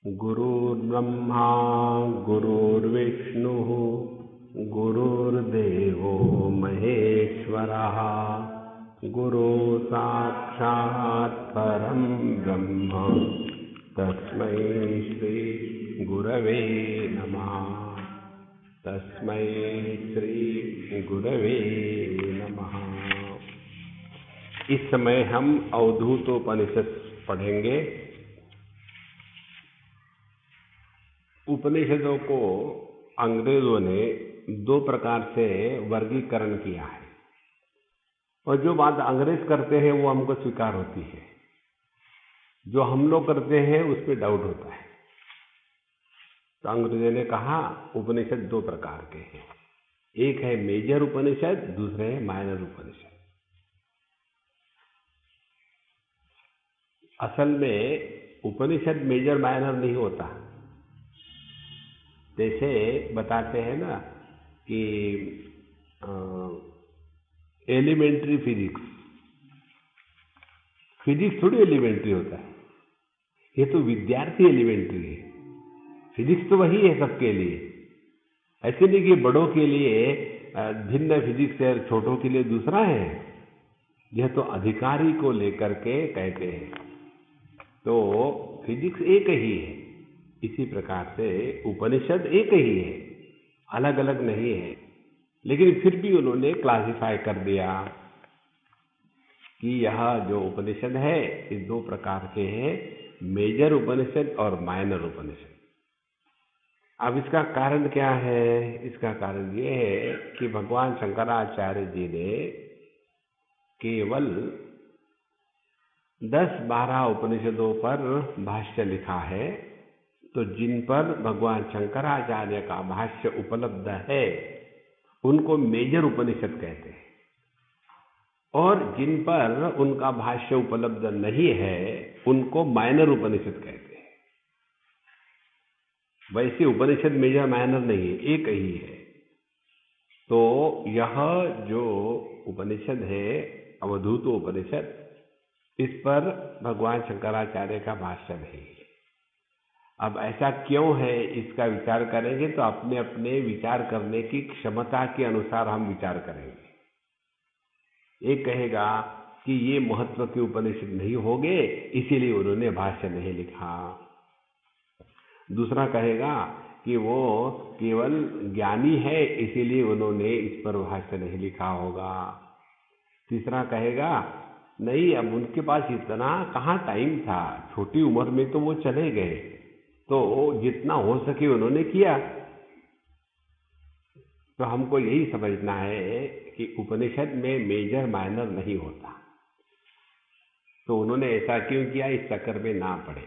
गुरुर्ब्रह्मा गुरुर्विष्णुः गुरुर्देवो महेश्वरः गुरुः साक्षात् परं ब्रह्म तस्मै श्री गुरवे नमः। तस्मै श्री गुरवे नमः। इस समय हम अवधूतोपनिषद पढ़ेंगे। उपनिषदों को अंग्रेजों ने दो प्रकार से वर्गीकरण किया है और जो बात अंग्रेज करते हैं वो हमको स्वीकार होती है, जो हम लोग करते हैं उस पर डाउट होता है। तो अंग्रेजों ने कहा उपनिषद दो प्रकार के हैं, एक है मेजर उपनिषद, दूसरे है माइनर उपनिषद। असल में उपनिषद मेजर माइनर नहीं होता। जैसे बताते हैं ना कि एलिमेंट्री फिजिक्स थोड़ी एलिमेंट्री होता है, ये तो विद्यार्थी एलिमेंट्री है। फिजिक्स तो वही है सबके लिए, ऐसे नहीं कि बड़ों के लिए भिन्न फिजिक्स है, छोटों के लिए दूसरा है। यह तो अधिकारी को लेकर के कहते हैं। तो फिजिक्स एक ही है, इसी प्रकार से उपनिषद एक ही है, अलग अलग नहीं है। लेकिन फिर भी उन्होंने क्लासिफाई कर दिया कि यह जो उपनिषद है इस दो प्रकार के हैं, मेजर उपनिषद और माइनर उपनिषद। अब इसका कारण क्या है? इसका कारण ये है कि भगवान शंकराचार्य जी ने केवल 10-12 उपनिषदों पर भाष्य लिखा है। तो जिन पर भगवान शंकराचार्य का भाष्य उपलब्ध है उनको मेजर उपनिषद कहते हैं, और जिन पर उनका भाष्य उपलब्ध नहीं है उनको माइनर उपनिषद कहते हैं। वैसे उपनिषद मेजर माइनर नहीं है, एक ही है। तो यह जो उपनिषद है अवधूत उपनिषद, इस पर भगवान शंकराचार्य का भाष्य नहीं है। अब ऐसा क्यों है इसका विचार करेंगे तो अपने अपने विचार करने की क्षमता के अनुसार हम विचार करेंगे। एक कहेगा कि ये महत्व के उपनिषद नहीं होंगे इसीलिए उन्होंने भाष्य नहीं लिखा। दूसरा कहेगा कि वो केवल ज्ञानी है इसीलिए उन्होंने इस पर भाष्य नहीं लिखा होगा। तीसरा कहेगा नहीं, अब उनके पास इतना कहाँ टाइम था, छोटी उम्र में तो वो चले गए, तो जितना हो सके उन्होंने किया। तो हमको यही समझना है कि उपनिषद में मेजर माइनर नहीं होता। तो उन्होंने ऐसा क्यों किया, इस चक्कर में ना पड़े।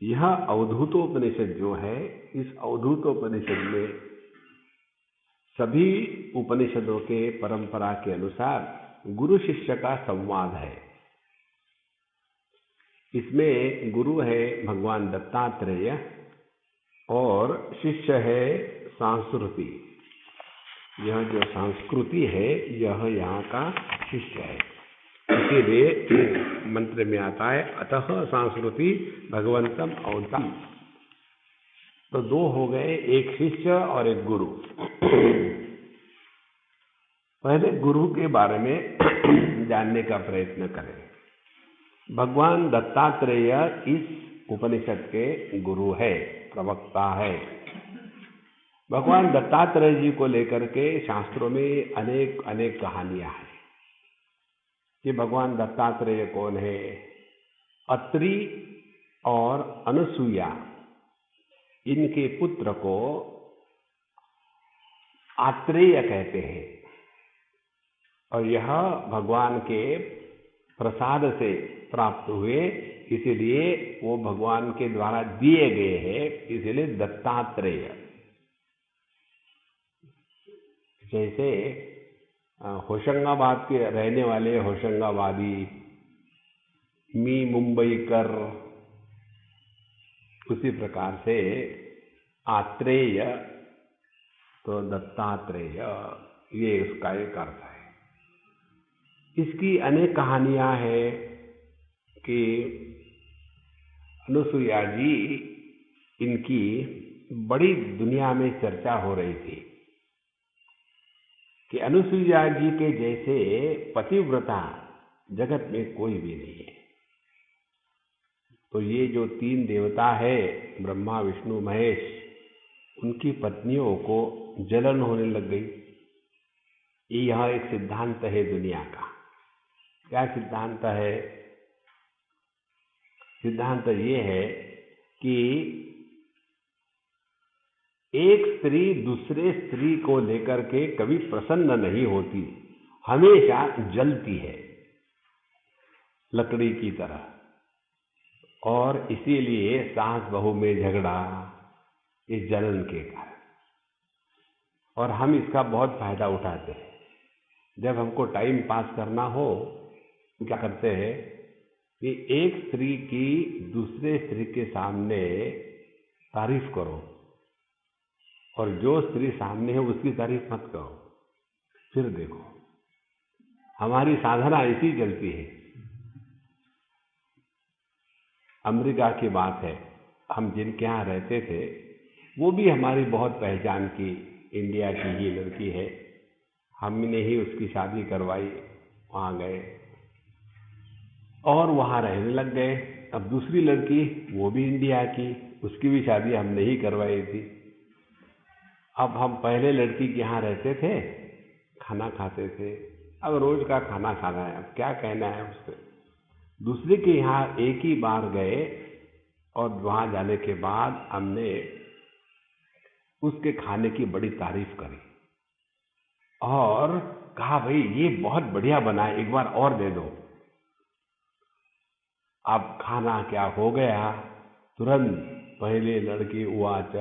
यह अवधूतोपनिषद जो है, इस अवधूतोपनिषद में सभी उपनिषदों के परंपरा के अनुसार गुरु शिष्य का संवाद है। इसमें गुरु है भगवान दत्तात्रेय और शिष्य है संस्कृति। यह जो संस्कृति है यह यहाँ का शिष्य है, इसीलिए मंत्र में आता है अतः संस्कृति भगवंतम अवतम। तो दो हो गए, एक शिष्य और एक गुरु। पहले गुरु के बारे में जानने का प्रयत्न करें। भगवान दत्तात्रेय इस उपनिषद के गुरु है, प्रवक्ता है। भगवान दत्तात्रेय जी को लेकर के शास्त्रों में अनेक अनेक कहानियां हैं कि भगवान दत्तात्रेय कौन है। अत्रि और अनसुईया इनके पुत्र को आत्रेय कहते हैं, और यह भगवान के प्रसाद से प्राप्त हुए, इसीलिए वो भगवान के द्वारा दिए गए हैं, इसीलिए दत्तात्रेय। जैसे होशंगाबाद के रहने वाले होशंगाबादी, मी मुंबईकर, उसी प्रकार से आत्रेय तो दत्तात्रेय, ये उसका एक अर्थ है। इसकी अनेक कहानियां हैं कि अनुसुईया जी, इनकी बड़ी दुनिया में चर्चा हो रही थी कि अनुसुईया जी के जैसे पतिव्रता जगत में कोई भी नहीं है। तो ये जो 3 देवता है, ब्रह्मा विष्णु महेश, उनकी पत्नियों को जलन होने लग गई। यह एक सिद्धांत है दुनिया का। क्या सिद्धांत है? सिद्धांत ये है कि एक स्त्री दूसरे स्त्री को लेकर के कभी प्रसन्न नहीं होती, हमेशा जलती है लकड़ी की तरह। और इसीलिए सास बहू में झगड़ा, इस जलन के कारण। और हम इसका बहुत फायदा उठाते हैं। जब हमको टाइम पास करना हो, क्या करते हैं कि एक स्त्री की दूसरे स्त्री के सामने तारीफ करो, और जो स्त्री सामने है उसकी तारीफ मत करो। फिर देखो, हमारी साधना इसी चलती है। अमेरिका की बात है, हम जिनके यहाँ रहते थे वो भी हमारी बहुत पहचान की इंडिया की ही लड़की है। हमने ही उसकी शादी करवाई, वहाँ गए और वहाँ रहने लग गए। अब दूसरी लड़की, वो भी इंडिया की, उसकी भी शादी हमने ही करवाई थी। अब हम पहले लड़की के यहाँ रहते थे, खाना खाते थे। अब रोज का खाना खाना है, अब क्या कहना है उससे। दूसरे के यहाँ एक ही बार गए और वहाँ जाने के बाद हमने उसके खाने की बड़ी तारीफ करी और कहा, भाई ये बहुत बढ़िया बना है, एक बार और दे दो। अब खाना क्या हो गया, तुरंत पहले लड़की उवाच,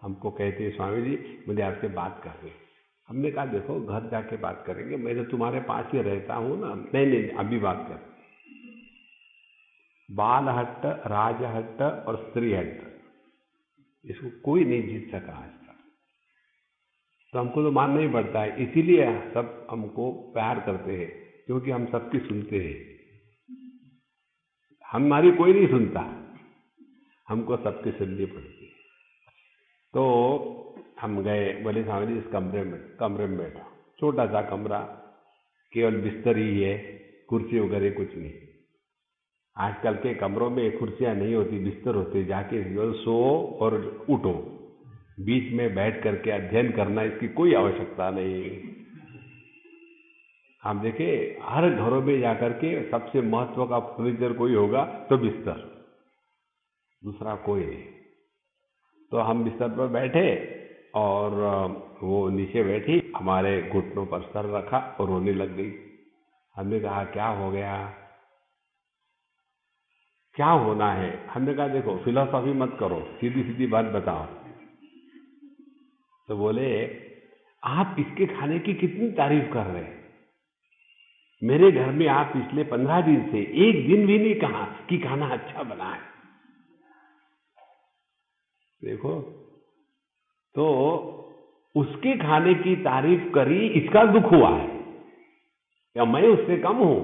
हमको कहती है, स्वामी जी मुझे आपसे बात करनी। हमने कहा, देखो घर जाके बात करेंगे, मैं तो तुम्हारे पास ही रहता हूँ ना। नहीं, अभी बात कर। बाल हट्ट, राजहट्ट और स्त्री हट्ट, इसको कोई नहीं जीत सका आज तक। तो हमको तो मानना ही पड़ता है। इसीलिए सब हमको प्यार करते हैं, क्योंकि हम सबकी सुनते हैं। हमारी कोई नहीं सुनता, हमको सबकी सुननी पड़ती है। तो हम गए, बोले स्वामी जी इस कमरे में बैठा। छोटा सा कमरा, केवल बिस्तर ही है, कुर्सी वगैरह कुछ नहीं। आजकल के कमरों में कुर्सियां नहीं होती, बिस्तर होते। जाके सो और उठो, बीच में बैठ करके अध्ययन करना, इसकी कोई आवश्यकता नहीं। आप देखे हर घरों में जाकर के सबसे महत्व का फर्नीचर कोई होगा तो बिस्तर, दूसरा कोई नहीं। तो हम बिस्तर पर बैठे और वो नीचे बैठी, हमारे घुटनों पर सर रखा और रोने लग गई। हमने कहा, क्या हो गया, क्या होना है? हमने कहा, देखो फिलॉसफी मत करो, सीधी सीधी बात बताओ। तो बोले, आप इसके खाने की कितनी तारीफ कर रहे हैं? मेरे घर में आप पिछले 15 दिन से एक दिन भी नहीं कहा कि खाना अच्छा बना है। देखो, तो उसके खाने की तारीफ करी, इसका दुख हुआ है या मैं उससे कम हूं?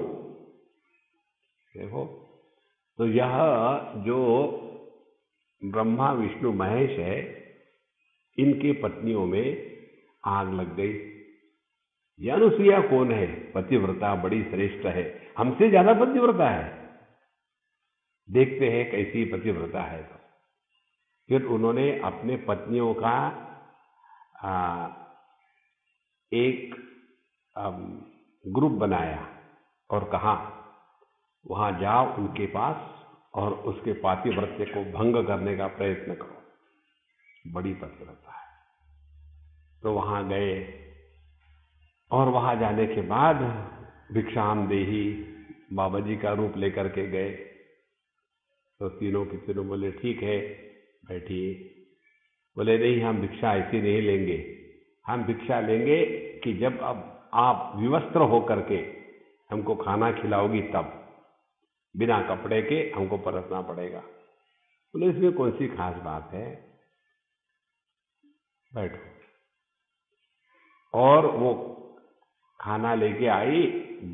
देखो, तो यह जो ब्रह्मा विष्णु महेश है, इनके पत्नियों में आग लग गई। यह अनुसुईया कौन है? पतिव्रता, बड़ी श्रेष्ठ है, हमसे ज्यादा पतिव्रता है। देखते हैं कैसी पतिव्रता है। तो फिर उन्होंने अपने पत्नियों का एक ग्रुप बनाया और कहा, वहां जाओ उनके पास और उसके पातिव्रत्य को भंग करने का प्रयत्न करो। बड़ी पतिव्रता है। तो वहां गए और वहां जाने के बाद भिक्षाम देही, बाबा जी का रूप लेकर के गए। तो तीनों के तीनों बोले, ठीक है बैठिए। बोले, नहीं हम भिक्षा ऐसी नहीं लेंगे, हम भिक्षा लेंगे कि जब अब आप विवस्त्र होकर के हमको खाना खिलाओगी, तब बिना कपड़े के हमको परसना पड़ेगा। बोले, इसमें कौन सी खास बात है, बैठो। और वो खाना लेके आई।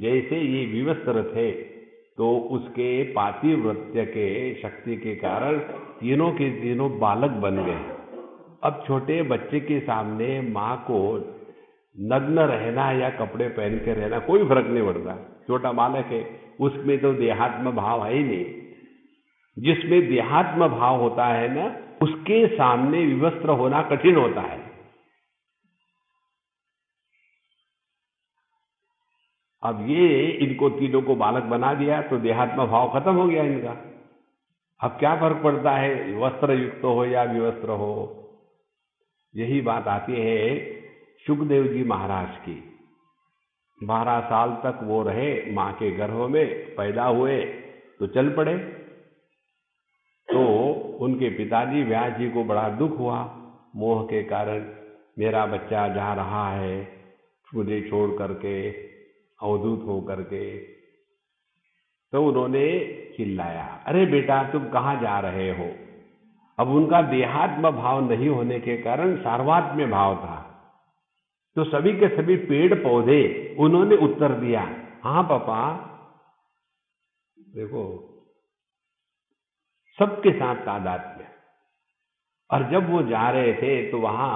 जैसे ये विवस्त्र थे, तो उसके पातिव्रत्य के शक्ति के कारण तीनों के तीनों बालक बन गए। अब छोटे बच्चे के सामने माँ को नग्न रहना या कपड़े पहन के रहना कोई फर्क नहीं पड़ता। छोटा बालक है, उसमें तो देहात्म भाव है ही नहीं। जिसमें देहात्म भाव होता है ना, उसके सामने विवस्त्र होना कठिन होता है। अब ये इनको तीनों को बालक बना दिया तो देहात्म भाव खत्म हो गया इनका। अब क्या फर्क पड़ता है वस्त्र युक्त हो या विवस्त्र हो। यही बात आती है सुखदेव जी महाराज की। 12 साल तक वो रहे माँ के गर्भ में, पैदा हुए तो चल पड़े। तो उनके पिताजी व्यास जी को बड़ा दुख हुआ मोह के कारण, मेरा बच्चा जा रहा है मुझे छोड़ करके, अवधूत हो करके। तो उन्होंने चिल्लाया, अरे बेटा तुम कहाँ जा रहे हो। अब उनका देहात्म भाव नहीं होने के कारण सार्वत्म्य भाव था। तो सभी के सभी पेड़ पौधे उन्होंने उत्तर दिया, हाँ पापा। देखो सबके साथ तादात्म्य। और जब वो जा रहे थे तो वहां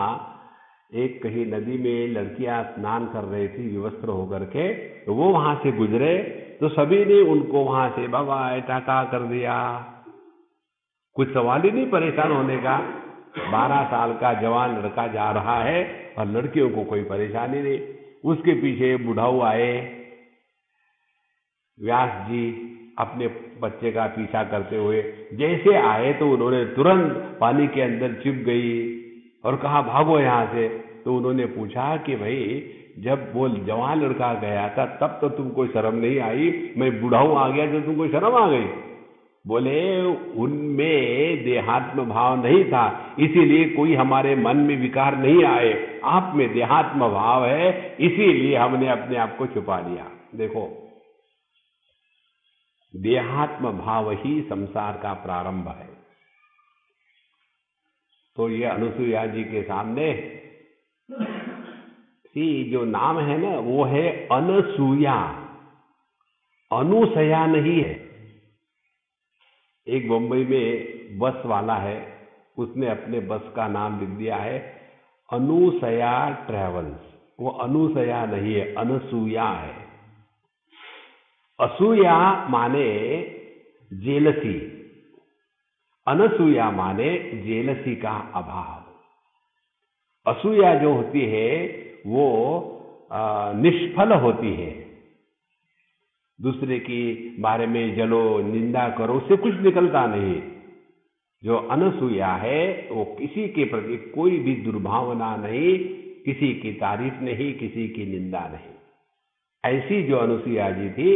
एक कहीं नदी में लड़कियां स्नान कर रही थी विवस्त्र होकर के, तो वो वहां से गुजरे तो सभी ने उनको वहां से बाबा टाटा कर दिया। कुछ सवाल ही नहीं परेशान होने का। 12 साल का जवान लड़का जा रहा है और लड़कियों को कोई परेशानी नहीं। उसके पीछे बुढ़ाऊ आए, व्यास जी अपने बच्चे का पीछा करते हुए जैसे आए तो उन्होंने तुरंत पानी के अंदर छिप गई और कहा भागो यहां से। तो उन्होंने पूछा कि भाई जब वो जवान लड़का गया था तब तो तुमको शर्म नहीं आई, मैं बुढ़ाऊ आ गया तो तुमको शर्म आ गई। बोले उनमें देहात्म भाव नहीं था, इसीलिए कोई हमारे मन में विकार नहीं आए। आप में देहात्म भाव है, इसीलिए हमने अपने आप को छुपा लिया। देखो देहात्म भाव ही संसार का प्रारंभ है। तो ये अनुसुईया जी के सामने जो नाम है ना वो है अनसूया, अनुसया नहीं है। एक बंबई में बस वाला है, उसने अपने बस का नाम लिख दिया है अनुसया ट्रेवल्स। वो अनुसया नहीं है, अनसूया है। असूया माने जेलसी, अनसूया माने जेलसी का अभाव। असूया जो होती है वो निष्फल होती है। दूसरे की बारे में जलो निंदा करो, उससे कुछ निकलता नहीं। जो अनसूया है वो किसी के प्रति कोई भी दुर्भावना नहीं, किसी की तारीफ नहीं, किसी की निंदा नहीं। ऐसी जो अनुसुईया जी थी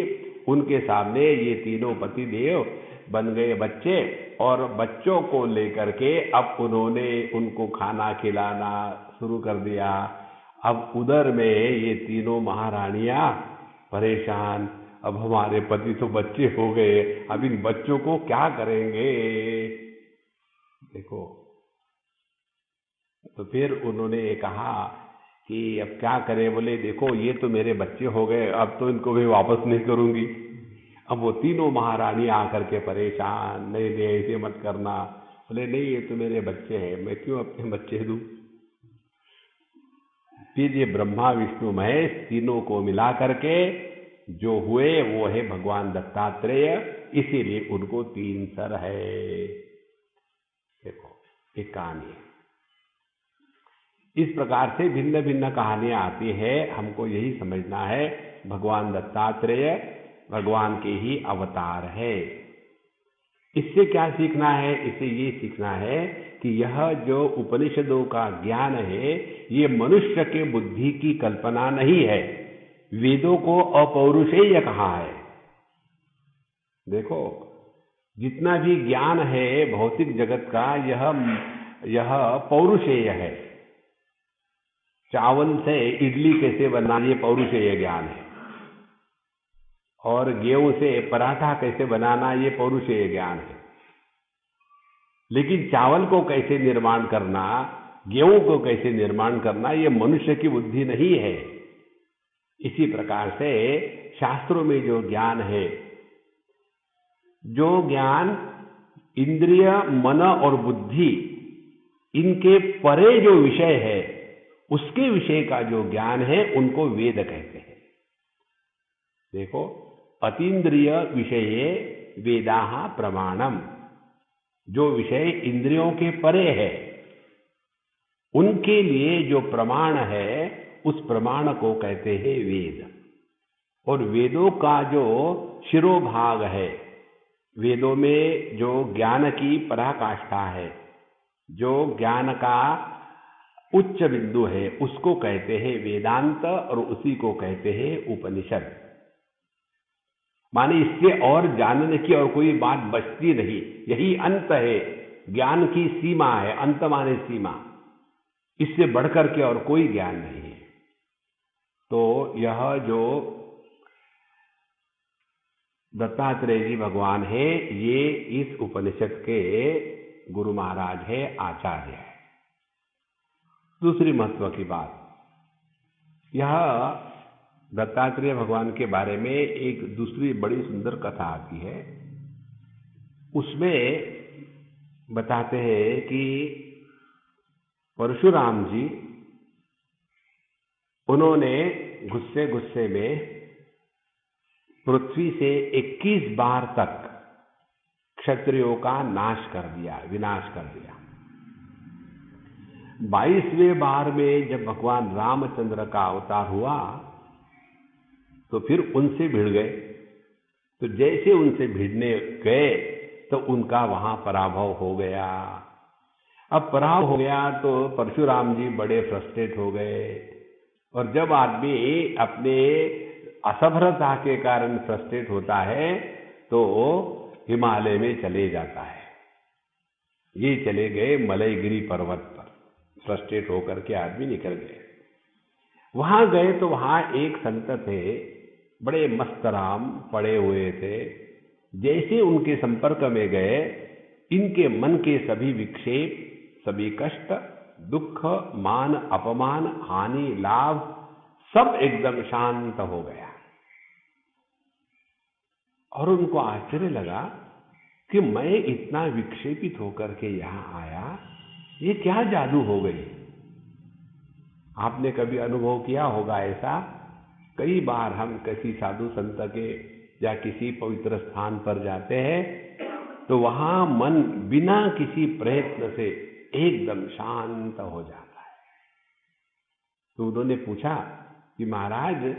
उनके सामने ये तीनों पति देव बन गए बच्चे, और बच्चों को लेकर के अब उन्होंने उनको खाना खिलाना शुरू कर दिया। अब उधर में ये तीनों महारानियां परेशान, अब हमारे पति तो बच्चे हो गए, अब इन बच्चों को क्या करेंगे। देखो तो फिर उन्होंने कहा कि अब क्या करें। बोले देखो ये तो मेरे बच्चे हो गए, अब तो इनको भी वापस नहीं करूंगी। अब वो तीनों महारानी आकर के परेशान, नहीं नहीं ऐसे मत करना। बोले नहीं ये तो मेरे बच्चे हैं, मैं क्यों अपने बच्चे दूं। फिर ये ब्रह्मा विष्णु महेश तीनों को मिला करके जो हुए वो है भगवान दत्तात्रेय, इसीलिए उनको 3 सर है। देखो एक कहानी है। इस प्रकार से भिन्न भिन्न कहानियां आती है। हमको यही समझना है भगवान दत्तात्रेय भगवान के ही अवतार है। इससे क्या सीखना है? इससे ये सीखना है कि यह जो उपनिषदों का ज्ञान है ये मनुष्य के बुद्धि की कल्पना नहीं है। वेदों को अपौरुषेय कहा है। देखो जितना भी ज्ञान है भौतिक जगत का यह पौरुषेय है। चावल से इडली कैसे बनाना ये पौरुषेय ज्ञान है, और गेहूं से पराठा कैसे बनाना ये पौरुषेय ज्ञान है। लेकिन चावल को कैसे निर्माण करना, गेहूं को कैसे निर्माण करना ये मनुष्य की बुद्धि नहीं है। इसी प्रकार से शास्त्रों में जो ज्ञान है जो ज्ञान इंद्रिय, मन और बुद्धि इनके परे जो विषय है, उसके विषय का जो ज्ञान है, उनको वेद कहते हैं। देखो, अतीन्द्रिय विषये वेदाः प्रमाणम, जो विषय इंद्रियों के परे है, उनके लिए जो प्रमाण है, उस प्रमाण को कहते हैं वेद। और वेदों का जो शिरोभाग है, वेदों में जो ज्ञान की पराकाष्ठा है, जो ज्ञान का उच्च बिंदु है, उसको कहते हैं वेदांत, और उसी को कहते हैं उपनिषद। माने इससे और जानने की और कोई बात बचती नहीं, यही अंत है, ज्ञान की सीमा है, अंत माने सीमा, इससे बढ़कर के और कोई ज्ञान नहीं है। तो यह जो दत्तात्रेय जी भगवान है, ये इस उपनिषद के गुरु महाराज है, आचार्य है। दूसरी महत्व की बात, यह दत्तात्रेय भगवान के बारे में एक दूसरी बड़ी सुंदर कथा आती है। उसमें बताते हैं कि परशुराम जी, उन्होंने गुस्से गुस्से में पृथ्वी से 21 बार तक क्षत्रियों का नाश कर दिया, विनाश कर दिया। 22वें बार में जब भगवान रामचंद्र का अवतार हुआ, तो फिर उनसे भिड़ गए। तो जैसे उनसे भिड़ने गए, तो उनका वहां पराभव हो गया। अब पराभव हो गया तो परशुराम जी बड़े फ्रस्ट्रेट हो गए। और जब आदमी अपने असफलता के कारण फ्रस्ट्रेट होता है, तो हिमालय में चले जाता है। ये चले गए मलयगिरी पर्वत पर, फ्रस्ट्रेट होकर के आदमी निकल गए। वहां गए तो वहां एक संत थे, बड़े मस्तराम पड़े हुए थे। जैसे उनके संपर्क में गए, इनके मन के सभी विक्षेप, सभी कष्ट, दुख, मान, अपमान, हानि, लाभ, सब एकदम शांत हो गया। और उनको आश्चर्य लगा कि मैं इतना विक्षेपित होकर के यहां आया, ये क्या जादू हो गई। आपने कभी अनुभव किया होगा ऐसा? कई बार हम किसी साधु संत के या किसी पवित्र स्थान पर जाते हैं, तो वहां मन बिना किसी प्रयत्न से एकदम शांत हो जाता है। तो उन्होंने पूछा कि महाराज,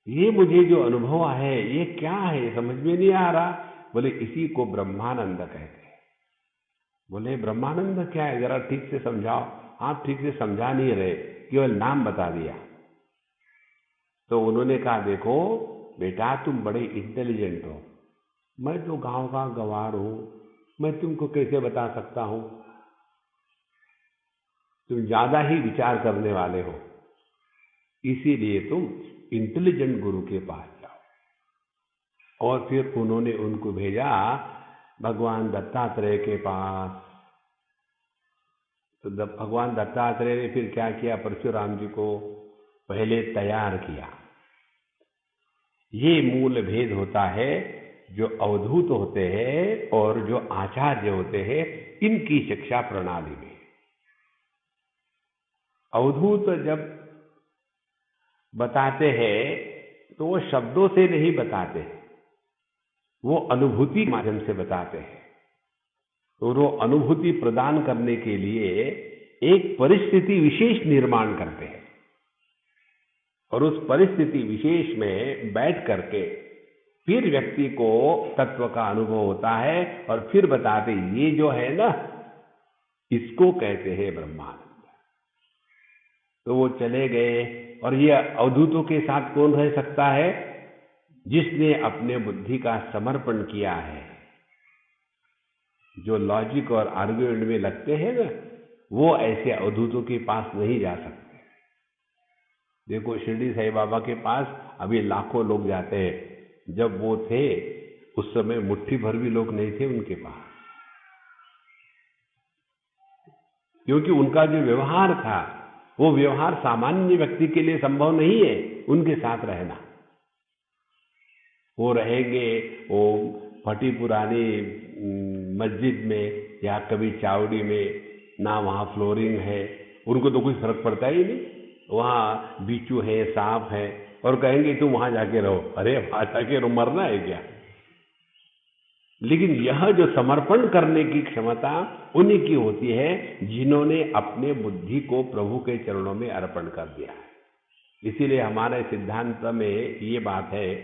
ये मुझे जो अनुभव है, ये क्या है, समझ में नहीं आ रहा। बोले, इसी को ब्रह्मानंद कहते हैं। बोले, ब्रह्मानंद क्या है, जरा ठीक से समझाओ। आप ठीक से समझा नहीं रहे, केवल नाम बता दिया। तो उन्होंने कहा, देखो बेटा, तुम बड़े इंटेलिजेंट हो, मैं तो गांव का गंवार हूं, मैं तुमको कैसे बता सकता हूं। तुम ज्यादा ही विचार करने वाले हो, इसीलिए तुम इंटेलिजेंट गुरु के पास जाओ। और फिर उन्होंने उनको भेजा भगवान दत्तात्रेय के पास। तो भगवान दत्तात्रेय ने फिर क्या किया, परशुराम जी को पहले तैयार किया। ये मूल भेद होता है, जो अवधूत होते हैं और जो आचार्य होते हैं, इनकी शिक्षा प्रणाली में। अवधूत जब बताते हैं तो वो शब्दों से नहीं बताते, वो अनुभूति के माध्यम से बताते हैं। तो वो अनुभूति प्रदान करने के लिए एक परिस्थिति विशेष निर्माण करते हैं, और उस परिस्थिति विशेष में बैठ करके फिर व्यक्ति को तत्व का अनुभव होता है, और फिर बताते, ये जो है ना, इसको कहते हैं ब्रह्मानंद। तो वो चले गए। और ये अवधूतों के साथ कौन रह सकता है? जिसने अपने बुद्धि का समर्पण किया है। जो लॉजिक और आर्ग्यूमेंट में लगते हैं ना, वो ऐसे अवधूतों के पास नहीं जा सकते। देखो, शिरडी साईं बाबा के पास अभी लाखों लोग जाते हैं। जब वो थे, उस समय मुट्ठी भर भी लोग नहीं थे उनके पास, क्योंकि उनका जो व्यवहार था, वो व्यवहार सामान्य व्यक्ति के लिए संभव नहीं है उनके साथ रहना। वो रहेंगे, वो फटी पुरानी मस्जिद में या कभी चावड़ी में, ना वहाँ फ्लोरिंग है, उनको तो कुछ फर्क पड़ता ही नहीं। वहाँ बिच्छू है, सांप है, और कहेंगे तुम वहाँ जाके रहो। अरे वहाँ जाके रहो, मरना है क्या? लेकिन यह जो समर्पण करने की क्षमता उन्हीं की होती है जिन्होंने अपने बुद्धि को प्रभु के चरणों में अर्पण कर दिया है। इसीलिए हमारे सिद्धांत में ये बात है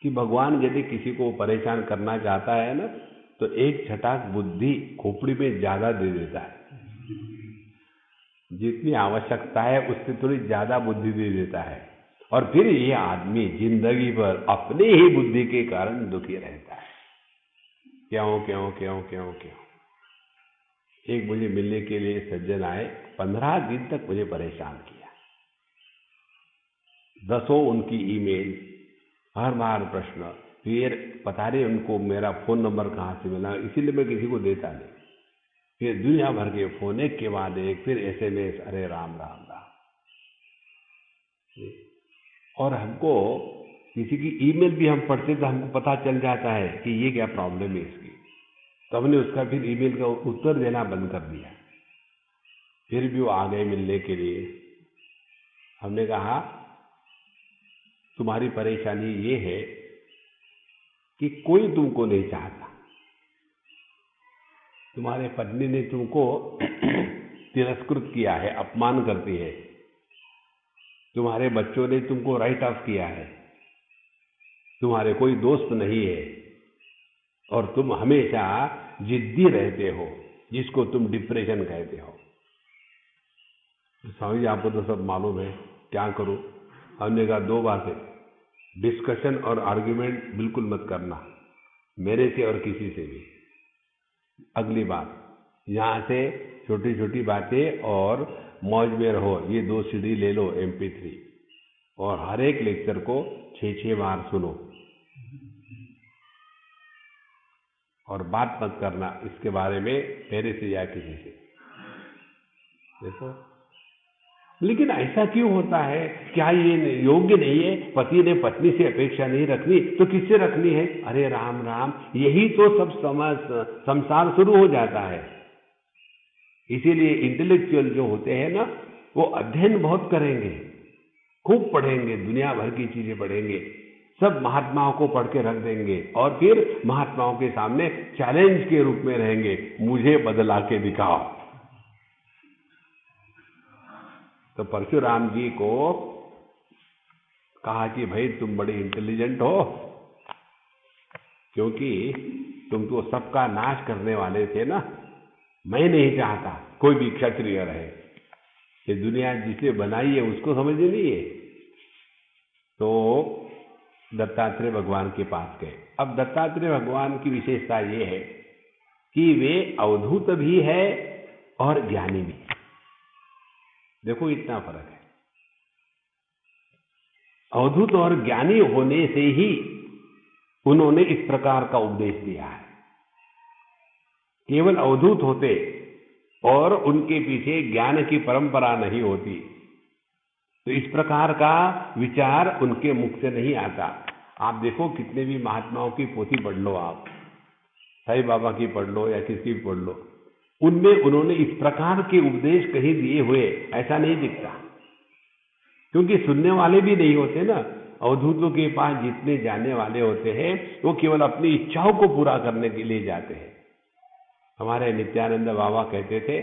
कि भगवान यदि किसी को परेशान करना चाहता है ना, तो एक छटाक बुद्धि खोपड़ी में ज्यादा दे देता है। जितनी आवश्यकता है उससे थोड़ी ज्यादा बुद्धि दे देता है, और फिर ये आदमी जिंदगी भर अपने ही बुद्धि के कारण दुखी रहता है। क्यों क्यों क्यों क्यों क्यों? एक मुझे मिलने के लिए सज्जन आए, 15 दिन तक मुझे परेशान किया। 10 उनकी ईमेल, हर बार प्रश्न, फिर पता नहीं उनको मेरा फोन नंबर कहाँ से मिला, इसीलिए मैं किसी को देता नहीं। फिर दुनिया भर के फोन, एक के बाद एक, फिर SMS, अरे राम राम राम। और हमको किसी की ईमेल भी हम पढ़ते तो हमको पता चल जाता है कि ये क्या प्रॉब्लम है इसकी, तो हमने उसका फिर ईमेल का उत्तर देना बंद कर दिया। फिर भी वो आ गए मिलने के लिए। हमने कहा तुम्हारी परेशानी ये है कि कोई तुमको नहीं चाहता, तुम्हारे पत्नी ने तुमको तिरस्कृत किया है, अपमान करती है, तुम्हारे बच्चों ने तुमको राइट ऑफ किया है, तुम्हारे कोई दोस्त नहीं है, और तुम हमेशा जिद्दी रहते हो, जिसको तुम डिप्रेशन कहते हो। स्वामी जी आपको तो सब मालूम है, क्या करूं? हमने कहा 2 बातें, डिस्कशन और आर्ग्यूमेंट बिल्कुल मत करना, मेरे से और किसी से भी। अगली बात, यहाँ से छोटी छोटी बातें और मौज में रहो, ये 2 CD ले लो MP3, और हर एक लेक्चर को 6-6 बार सुनो, और बात मत करना इसके बारे में मेरे से या किसी से। देखो, लेकिन ऐसा क्यों होता है? क्या ये योग्य नहीं है? पति ने पत्नी से अपेक्षा नहीं रखनी तो किससे रखनी है? अरे राम राम, यही तो सब संसार शुरू हो जाता है। इसीलिए इंटेलेक्चुअल जो होते हैं ना, वो अध्ययन बहुत करेंगे, खूब पढ़ेंगे, दुनिया भर की चीजें पढ़ेंगे, सब महात्माओं को पढ़ के रख देंगे, और फिर महात्माओं के सामने चैलेंज के रूप में रहेंगे, मुझे बदला के दिखाओ। तो परशुराम जी को कहा कि भाई तुम बड़े इंटेलिजेंट हो, क्योंकि तुम तो सबका नाश करने वाले थे ना, मैं नहीं चाहता कोई भी क्षत्रिय रहे, ये दुनिया जिसे बनाई है उसको समझ नहीं है। तो दत्तात्रेय भगवान के पास गए। अब दत्तात्रेय भगवान की विशेषता ये है कि वे अवधूत भी है और ज्ञानी भी है। देखो इतना फर्क है। अवधूत और ज्ञानी होने से ही उन्होंने इस प्रकार का उपदेश दिया है। केवल अवधूत होते और उनके पीछे ज्ञान की परंपरा नहीं होती तो इस प्रकार का विचार उनके मुख से नहीं आता। आप देखो, कितने भी महात्माओं की पोथी पढ़ लो, आप साईं बाबा की पढ़ लो या किसी की पढ़ लो, उनमें उन्होंने इस प्रकार के उपदेश कहीं दिए हुए ऐसा नहीं दिखता, क्योंकि सुनने वाले भी नहीं होते ना। अवधूतों के पास जितने जाने वाले होते हैं वो केवल अपनी इच्छाओं को पूरा करने के लिए जाते हैं। हमारे नित्यानंद बाबा कहते थे,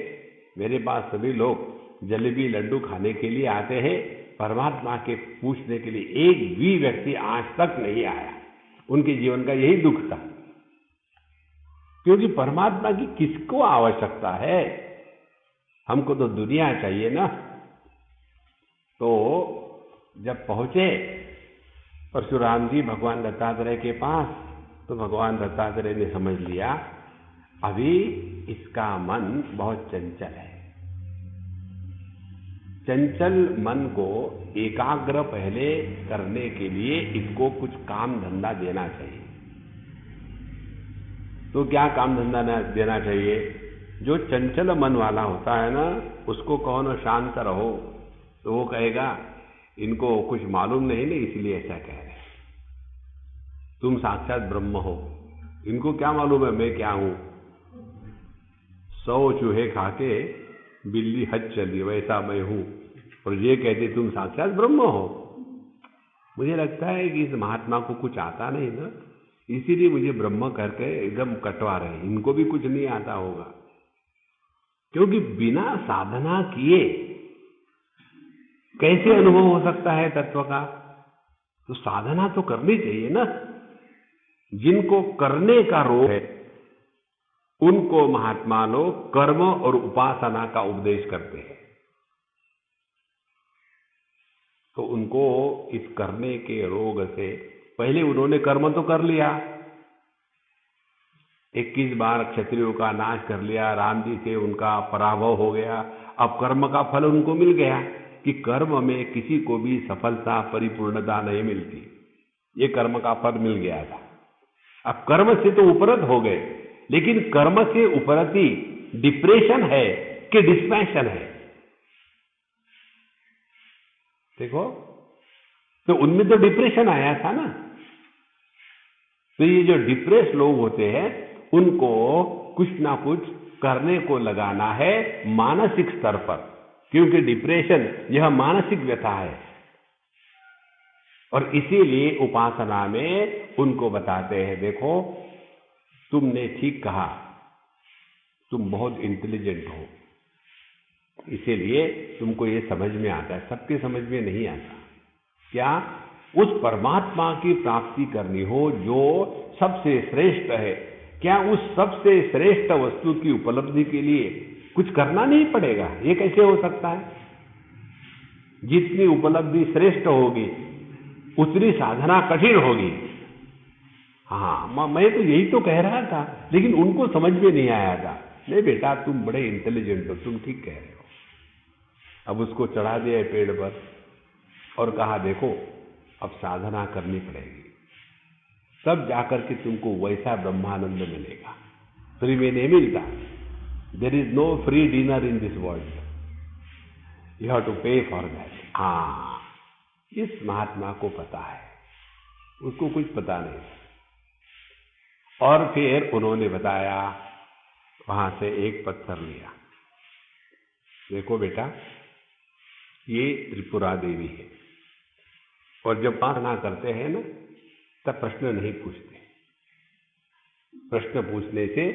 मेरे पास सभी लोग जलेबी लड्डू खाने के लिए आते हैं, परमात्मा के पूछने के लिए एक भी व्यक्ति आज तक नहीं आया। उनके जीवन का यही दुख था, क्योंकि परमात्मा की किसको आवश्यकता है? हमको तो दुनिया चाहिए ना। तो जब पहुंचे परशुराम जी भगवान दत्तात्रेय के पास, तो भगवान दत्तात्रेय ने समझ लिया अभी इसका मन बहुत चंचल है। चंचल मन को एकाग्र पहले करने के लिए इसको कुछ काम धंधा देना चाहिए। तो क्या काम धंधा देना चाहिए? जो चंचल मन वाला होता है ना, उसको कहो ना शांत रहो, तो वो कहेगा इनको कुछ मालूम नहीं ना, इसलिए ऐसा कह रहे हैं। तुम साक्षात ब्रह्म हो। इनको क्या मालूम है मैं क्या हूं? 100 चूहे खा के बिल्ली हज चली, वैसा मैं हूं, और ये कहते तुम साक्षात ब्रह्म हो। मुझे लगता है कि इस महात्मा को कुछ आता नहीं ना, इसीलिए मुझे ब्रह्म करके एकदम कटवा रहे हैं। इनको भी कुछ नहीं आता होगा, क्योंकि बिना साधना किए कैसे अनुभव हो सकता है तत्व का? तो साधना तो करनी चाहिए ना। जिनको करने का रोग है उनको महात्मा लोग कर्म और उपासना का उपदेश करते हैं। तो उनको इस करने के रोग से, पहले उन्होंने कर्म तो कर लिया, 21 बार क्षत्रियों का नाश कर लिया, राम जी से उनका पराभव हो गया। अब कर्म का फल उनको मिल गया कि कर्म में किसी को भी सफलता परिपूर्णता नहीं मिलती, ये कर्म का फल मिल गया था। अब कर्म से तो उपरत हो गए, लेकिन कर्म से उपरती डिप्रेशन है कि डिस्पैशन है? देखो, तो उनमें तो डिप्रेशन आया था ना। तो ये जो डिप्रेस लोग होते हैं उनको कुछ ना कुछ करने को लगाना है मानसिक स्तर पर, क्योंकि डिप्रेशन यह मानसिक व्यथा है। और इसीलिए उपासना में उनको बताते हैं, देखो तुमने ठीक कहा, तुम बहुत इंटेलिजेंट हो, इसीलिए तुमको ये समझ में आता है, सबके समझ में नहीं आता। क्या? उस परमात्मा की प्राप्ति करनी हो जो सबसे श्रेष्ठ है, क्या उस सबसे श्रेष्ठ वस्तु की उपलब्धि के लिए कुछ करना नहीं पड़ेगा? ये कैसे हो सकता है? जितनी उपलब्धि श्रेष्ठ होगी उतनी साधना कठिन होगी। हाँ, मैं तो यही तो कह रहा था, लेकिन उनको समझ में नहीं आया था। नहीं बेटा, तुम बड़े इंटेलिजेंट हो, तुम ठीक कह रहे हो। अब उसको चढ़ा दिया पेड़ पर और कहा देखो अब साधना करनी पड़ेगी, तब जाकर के तुमको वैसा ब्रह्मानंद मिलेगा। फ्री में नहीं मिलता। There is no free dinner in this world, you have to pay for that. हाँ, इस महात्मा को पता है, उसको कुछ पता नहीं। और फिर उन्होंने बताया, वहां से एक पत्थर लिया, देखो बेटा ये त्रिपुरा देवी है, और जब प्रार्थना करते हैं ना तब प्रश्न नहीं पूछते। प्रश्न पूछने से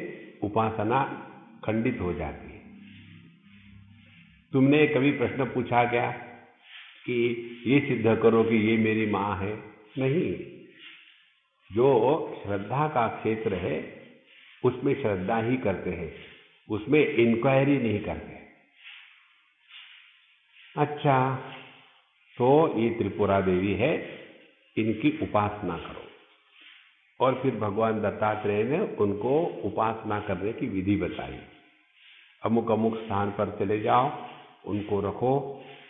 उपासना खंडित हो जाती है। तुमने कभी प्रश्न पूछा क्या कि ये सिद्ध करो कि ये मेरी मां है? नहीं। जो श्रद्धा का क्षेत्र है उसमें श्रद्धा ही करते हैं, उसमें इंक्वायरी नहीं करते। अच्छा, तो ये त्रिपुरा देवी है, इनकी उपासना करो। और फिर भगवान दत्तात्रेय ने उनको उपासना करने की विधि बताई। अमुक अमुक स्थान पर चले जाओ, उनको रखो,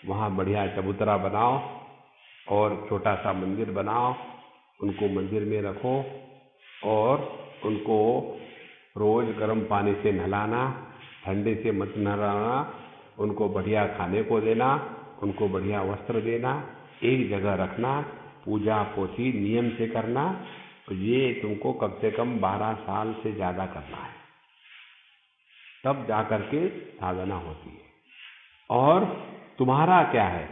वहाँ बढ़िया चबूतरा बनाओ और छोटा सा मंदिर बनाओ, उनको मंदिर में रखो और उनको रोज गर्म पानी से नहलाना, ठंडे से मत नहलाना, उनको बढ़िया खाने को देना, उनको बढ़िया वस्त्र देना, एक जगह रखना, पूजा पोथी नियम से करना। तो ये तुमको कम से कम 12 साल से ज्यादा करना है, तब जाकर के साधना होती है। और तुम्हारा क्या है?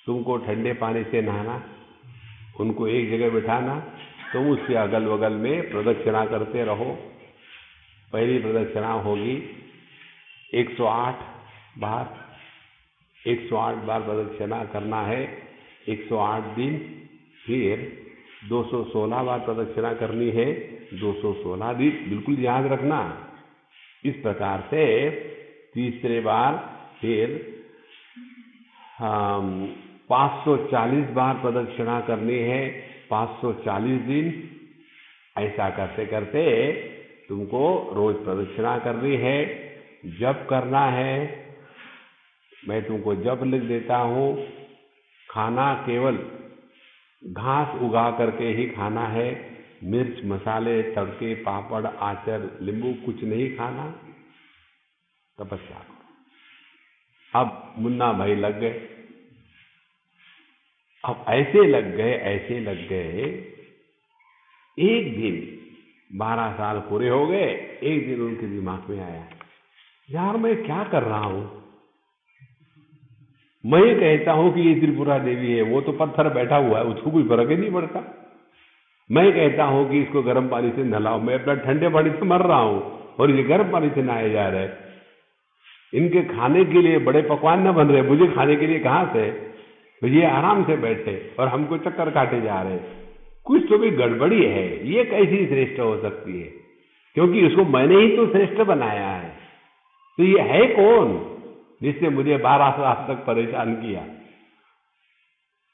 तुमको ठंडे पानी से नहाना, उनको एक जगह बिठाना, तुम उसके अगल बगल में प्रदक्षिणा करते रहो। पहली प्रदक्षिणा होगी 108 बार, 108 बार प्रदक्षिणा करना है, 108 दिन। फिर 216 बार प्रदक्षिणा करनी है, 216 दिन, बिल्कुल याद रखना। इस प्रकार से तीसरे बार फिर 540 बार प्रदक्षिणा करनी है, 540 दिन। ऐसा करते करते तुमको रोज प्रदक्षिणा करनी है। जप करना है, मैं तुमको जप लिख देता हूँ। खाना केवल घास उगा करके ही खाना है, मिर्च मसाले तड़के पापड़ आचार नींबू कुछ नहीं खाना। तपस्या करो। अब मुन्ना भाई लग गए, अब ऐसे लग गए एक दिन 12 साल पूरे हो गए, एक दिन उनके दिमाग में आया, यार मैं क्या कर रहा हूं। मैं कहता हूं कि ये त्रिपुरा देवी है, वो तो पत्थर बैठा हुआ है, उसको कोई फर्क ही नहीं पड़ता। मैं कहता हूं कि इसको गर्म पानी से नहलाओ, मैं अपना ठंडे पानी से मर रहा हूं और ये गर्म पानी से नहाए जा रहे हैं। इनके खाने के लिए बड़े पकवान न बन रहे, मुझे खाने के लिए कहां से। तो ये आराम से बैठे और हमको चक्कर काटे जा रहे हैं। कुछ तो भी गड़बड़ी है, ये कैसी श्रेष्ठ हो सकती है, क्योंकि उसको मैंने ही तो श्रेष्ठ बनाया है। तो ये है कौन जिसने मुझे 12 साल तक परेशान किया।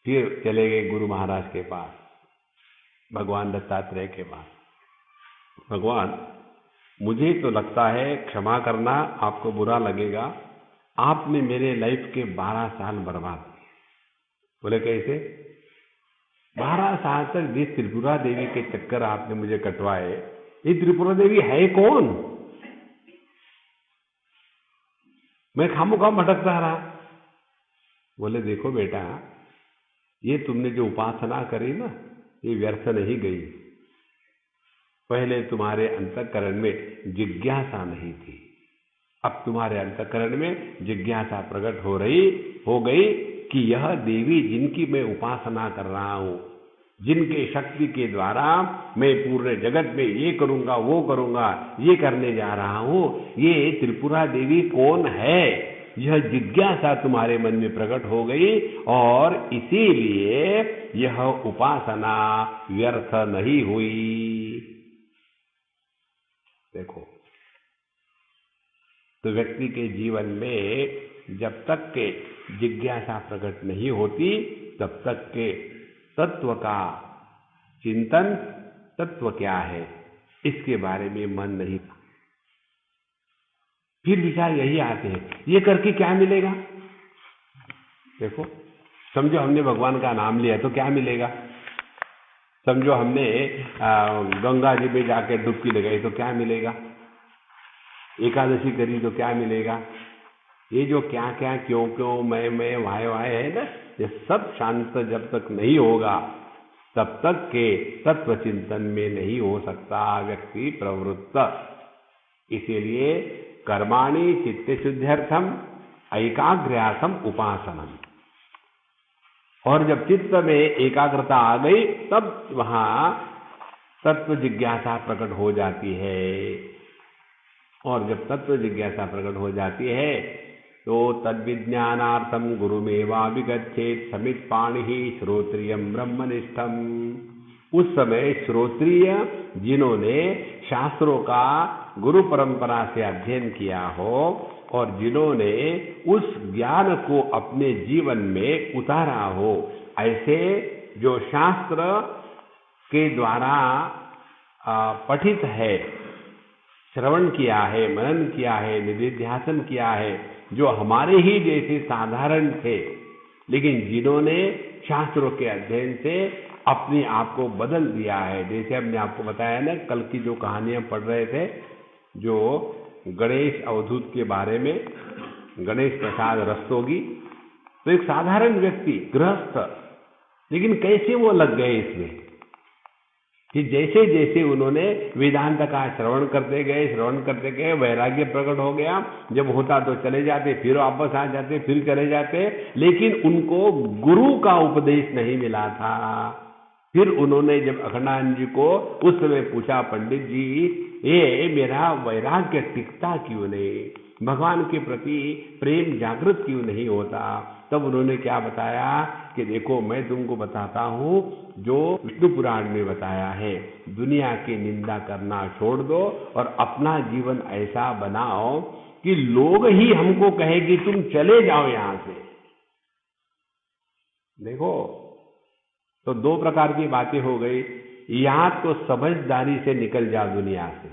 फिर चले गए गुरु महाराज के पास, भगवान दत्तात्रेय के पास। भगवान, मुझे तो लगता है, क्षमा करना, आपको बुरा लगेगा, आपने मेरे लाइफ के 12 साल बर्बाद किए। बोले कैसे? 12 साल तक जिस त्रिपुरा देवी के चक्कर आपने मुझे कटवाए, ये त्रिपुरा देवी है कौन? मैं खामोखा भटकता रहा। बोले देखो बेटा, ये तुमने जो उपासना करी ना, ये व्यर्थ नहीं गई। पहले तुम्हारे अंतःकरण में जिज्ञासा नहीं थी, अब तुम्हारे अंतःकरण में जिज्ञासा प्रकट हो गई कि यह देवी जिनकी मैं उपासना कर रहा हूं, जिनके शक्ति के द्वारा मैं पूरे जगत में ये करूंगा वो करूंगा, ये करने जा रहा हूं, ये त्रिपुरा देवी कौन है, यह जिज्ञासा तुम्हारे मन में प्रकट हो गई और इसीलिए यह उपासना व्यर्थ नहीं हुई। देखो, तो व्यक्ति के जीवन में जब तक के जिज्ञासा प्रकट नहीं होती, तब तक के तत्व का चिंतन, तत्व क्या है इसके बारे में मन नहीं। फिर विचार यही आते हैं, ये करके क्या मिलेगा। देखो, समझो हमने भगवान का नाम लिया तो क्या मिलेगा। समझो हमने गंगा जी में जाके डुबकी लगाई तो क्या मिलेगा। एकादशी करी तो क्या मिलेगा। ये जो क्या क्या क्यों क्यों मैं वाय है ना, ये सब शांत जब तक नहीं होगा तब तक के तत्व चिंतन में नहीं हो सकता व्यक्ति प्रवृत्त। इसीलिए कर्माणि चित्त शुद्ध्यर्थम एकाग्र्यार्थम उपासनम। और जब चित्त में एकाग्रता आ गई तब वहां तत्व जिज्ञासा प्रकट हो जाती है। और जब तत्व जिज्ञासा प्रकट हो जाती है तो तद्विज्ञानार्थम गुरुमेवाभिगच्छेत् समित पाणिहि श्रोत्रियम ब्रह्मनिष्ठम। उस समय श्रोत्रिय जिन्होंने शास्त्रों का गुरु परंपरा से अध्ययन किया हो और जिन्होंने उस ज्ञान को अपने जीवन में उतारा हो, ऐसे जो शास्त्र के द्वारा पठित है, श्रवण किया है, मनन किया है, निधिध्यासन किया है, जो हमारे ही जैसे साधारण थे, लेकिन जिन्होंने शास्त्रों के अध्ययन से अपने आप को बदल दिया है। जैसे हमने आपको बताया ना, कल की जो कहानियां पढ़ रहे थे, जो गणेश अवधूत के बारे में, गणेश प्रसाद रस्तोगी, तो एक साधारण व्यक्ति गृहस्थ, लेकिन कैसे वो लग गए इसमें कि जैसे जैसे उन्होंने वेदांत का श्रवण करते गए वैराग्य प्रकट हो गया। जब होता तो चले जाते, फिर वापस आ जाते, फिर चले जाते, लेकिन उनको गुरु का उपदेश नहीं मिला था। फिर उन्होंने जब अखंडानंद जी को उस समय पूछा, पंडित जी ये मेरा वैराग्य टिकता क्यों नहीं, भगवान के प्रति प्रेम जागृत क्यों नहीं होता, तब उन्होंने क्या बताया कि देखो मैं तुमको बताता हूं जो विष्णु पुराण में बताया है, दुनिया की निंदा करना छोड़ दो और अपना जीवन ऐसा बनाओ कि लोग ही हमको कहे कि तुम चले जाओ यहां से। देखो, तो दो प्रकार की बातें हो गई। या तो समझदारी से निकल जाओ दुनिया से,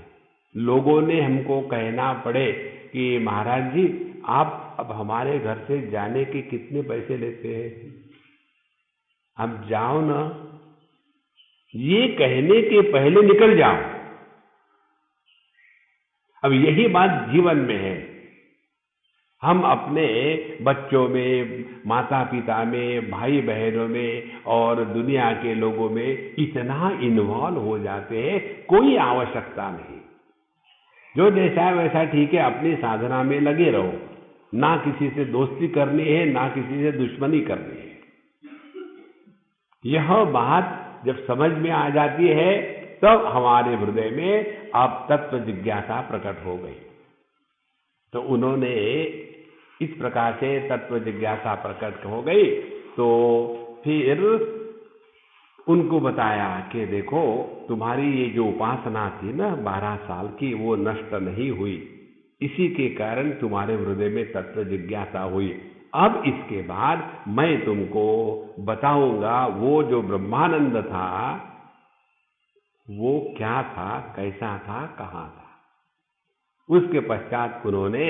लोगों ने हमको कहना पड़े कि महाराज जी आप अब हमारे घर से जाने के कितने पैसे लेते हैं, अब जाओ ना, ये कहने के पहले निकल जाओ। अब यही बात जीवन में है। हम अपने बच्चों में, माता पिता में, भाई बहनों में और दुनिया के लोगों में इतना इन्वॉल्व हो जाते हैं, कोई आवश्यकता नहीं। जो जैसा है वैसा ठीक है, अपनी साधना में लगे रहो, ना किसी से दोस्ती करनी है, ना किसी से दुश्मनी करनी है। यह बात जब समझ में आ जाती है तब हमारे हृदय में अब तत्व जिज्ञासा प्रकट हो गई। तो उन्होंने इस प्रकार से तत्व जिज्ञासा प्रकट हो गई, तो फिर उनको बताया कि देखो, तुम्हारी ये जो उपासना थी ना 12 साल की, वो नष्ट नहीं हुई, इसी के कारण तुम्हारे हृदय में तत्व जिज्ञासा हुई। अब इसके बाद मैं तुमको बताऊंगा वो जो ब्रह्मानंद था वो क्या था, कैसा था, कहाँ था। उसके पश्चात उन्होंने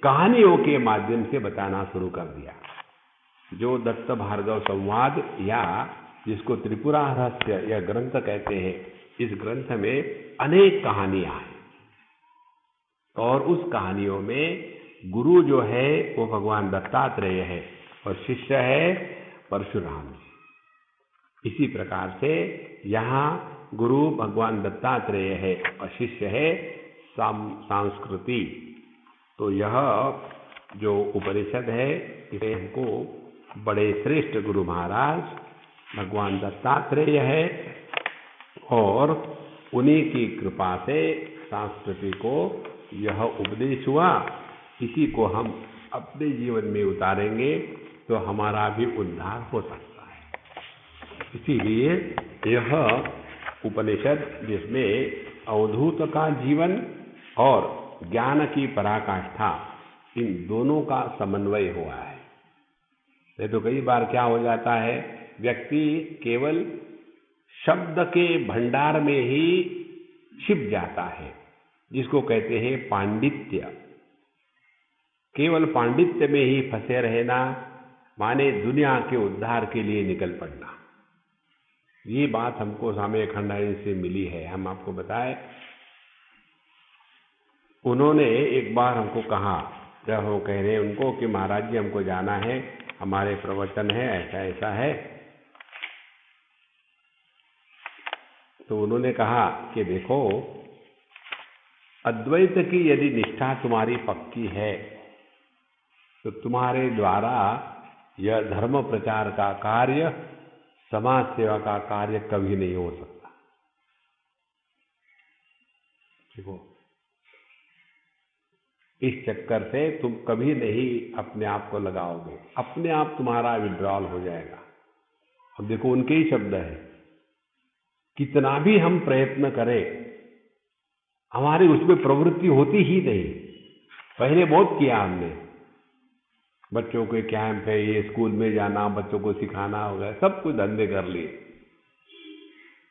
कहानियों के माध्यम से बताना शुरू कर दिया। जो दत्त भार्गव संवाद या जिसको त्रिपुरा रहस्य यह ग्रंथ कहते हैं, इस ग्रंथ में अनेक कहानियां हैं और उस कहानियों में गुरु जो है वो भगवान दत्तात्रेय है और शिष्य है परशुराम जी। इसी प्रकार से यहाँ गुरु भगवान दत्तात्रेय है और शिष्य है संस्कृति। तो यह जो उपनिषद है इसे हमको बड़े श्रेष्ठ गुरु महाराज भगवान दत्तात्रेय है और उन्हीं की कृपा से संस्कृति को यह उपदेश हुआ। इसी को हम अपने जीवन में उतारेंगे तो हमारा भी उद्धार हो सकता है। इसीलिए यह उपनिषद जिसमें अवधूत का जीवन और ज्ञान की पराकाष्ठा, इन दोनों का समन्वय हुआ है। नहीं तो कई बार क्या हो जाता है, व्यक्ति केवल शब्द के भंडार में ही छिप जाता है, जिसको कहते हैं पांडित्य। केवल पांडित्य में ही फंसे रहना माने दुनिया के उद्धार के लिए निकल पड़ना। ये बात हमको स्वामी अखंडानंद से मिली है। हम आपको बताएं, उन्होंने एक बार हमको कहा, जब हम कह रहे हैं उनको कि महाराज जी हमको जाना है, हमारे प्रवचन है, ऐसा ऐसा है, तो उन्होंने कहा कि देखो, अद्वैत की यदि निष्ठा तुम्हारी पक्की है तो तुम्हारे द्वारा यह धर्म प्रचार का कार्य, समाज सेवा का कार्य कभी नहीं हो सकता। देखो, इस चक्कर से तुम कभी नहीं अपने आप को लगाओगे, अपने आप तुम्हारा विड्रॉल हो जाएगा। अब देखो, उनके ही शब्द है, कितना भी हम प्रयत्न करें हमारी उसमें प्रवृत्ति होती ही नहीं। पहले बहुत किया हमने, बच्चों के कैंप है, ये स्कूल में जाना, बच्चों को सिखाना होगा, सब कुछ धंधे कर लिए,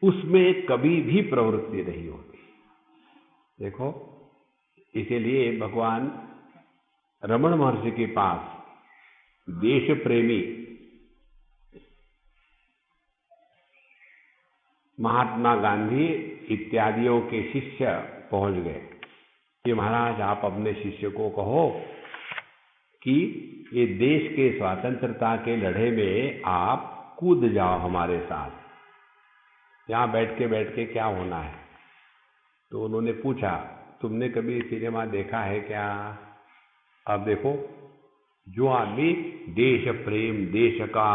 उसमें कभी भी प्रवृत्ति नहीं होती। देखो, इसीलिए भगवान रमण महर्षि के पास देश प्रेमी महात्मा गांधी इत्यादियों के शिष्य पहुंच गए कि महाराज आप अपने शिष्य को कहो कि ये देश के स्वतंत्रता के लड़े में आप कूद जाओ हमारे साथ, यहाँ बैठ के क्या होना है। तो उन्होंने पूछा, तुमने कभी सिनेमा देखा है क्या? अब देखो, जो आदमी देश प्रेम, देश का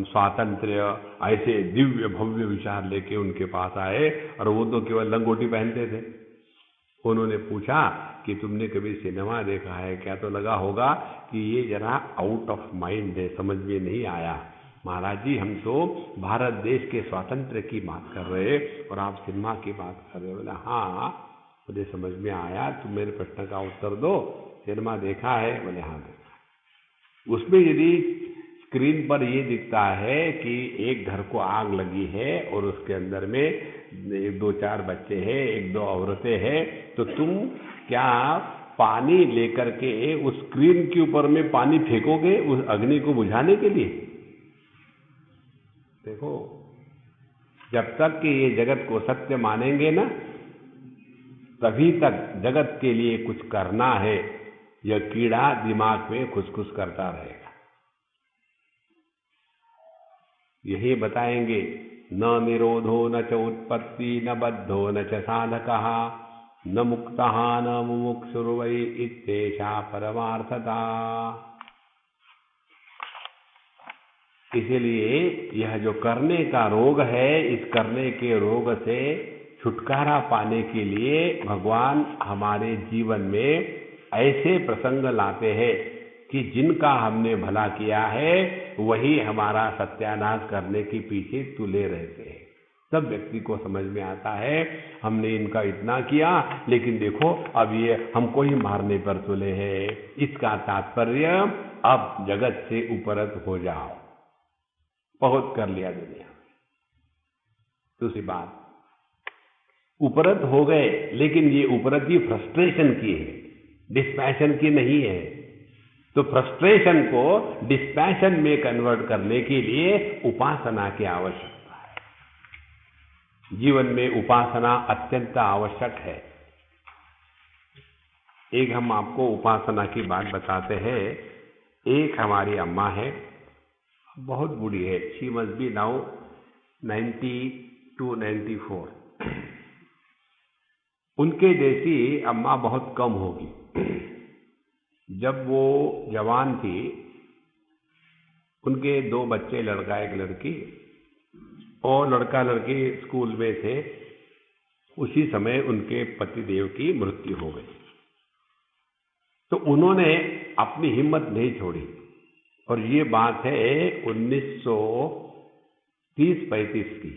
स्वातंत्र्य, ऐसे दिव्य भव्य विचार लेके उनके पास आए, और वो तो केवल लंगोटी पहनते थे। उन्होंने पूछा कि तुमने कभी सिनेमा देखा है क्या? तो लगा होगा कि ये जरा आउट ऑफ माइंड है, समझ में नहीं आया। महाराज जी, हम तो भारत देश के स्वातंत्र्य की बात कर रहे और आप सिनेमा की बात कर रहे हो। बोला, हाँ मुझे समझ में आया, तुम मेरे प्रश्न का उत्तर दो, सिनेमा देखा है? बोले हाँ देखा। उसमें यदि स्क्रीन पर ये दिखता है कि एक घर को आग लगी है और उसके अंदर में 2-4 बच्चे हैं, 1-2 औरतें हैं, तो तुम क्या पानी लेकर के उस स्क्रीन के ऊपर में पानी फेंकोगे उस अग्नि को बुझाने के लिए? देखो, जब तक कि ये जगत को सत्य मानेंगे ना, तभी तक जगत के लिए कुछ करना है, यह कीड़ा दिमाग में खुसखुस करता रहेगा। यही बताएंगे, न निरोधो न च उत्पत्ति न बद्धो न च साधकः न मुक्तः न मुमुक्षुर्वै इत्येषा परमार्थता। इसीलिए यह जो करने का रोग है, इस करने के रोग से छुटकारा पाने के लिए भगवान हमारे जीवन में ऐसे प्रसंग लाते हैं कि जिनका हमने भला किया है वही हमारा सत्यानाश करने के पीछे तुले रहते हैं। तब व्यक्ति को समझ में आता है हमने इनका इतना किया, लेकिन देखो अब ये हमको ही मारने पर तुले हैं। इसका तात्पर्य अब जगत से उपरत हो जाओ, बहुत कर लिया दुनिया। दूसरी बात, उपरत हो गए, लेकिन ये उपरत ही फ्रस्ट्रेशन की है, डिस्पैशन की नहीं है। तो फ्रस्ट्रेशन को डिस्पैशन में कन्वर्ट करने के लिए उपासना की आवश्यकता है। जीवन में उपासना अत्यंत आवश्यक है। एक हम आपको उपासना की बात बताते हैं। एक हमारी अम्मा है, बहुत बूढ़ी है, शी मस्ट बी नाउ 92-94। उनके जैसी अम्मा बहुत कम होगी। जब वो जवान थी, उनके 2 बच्चे, लड़का एक लड़की, और लड़का लड़की स्कूल में थे। उसी समय उनके पतिदेव की मृत्यु हो गई। तो उन्होंने अपनी हिम्मत नहीं छोड़ी, और ये बात है 1930-35 की।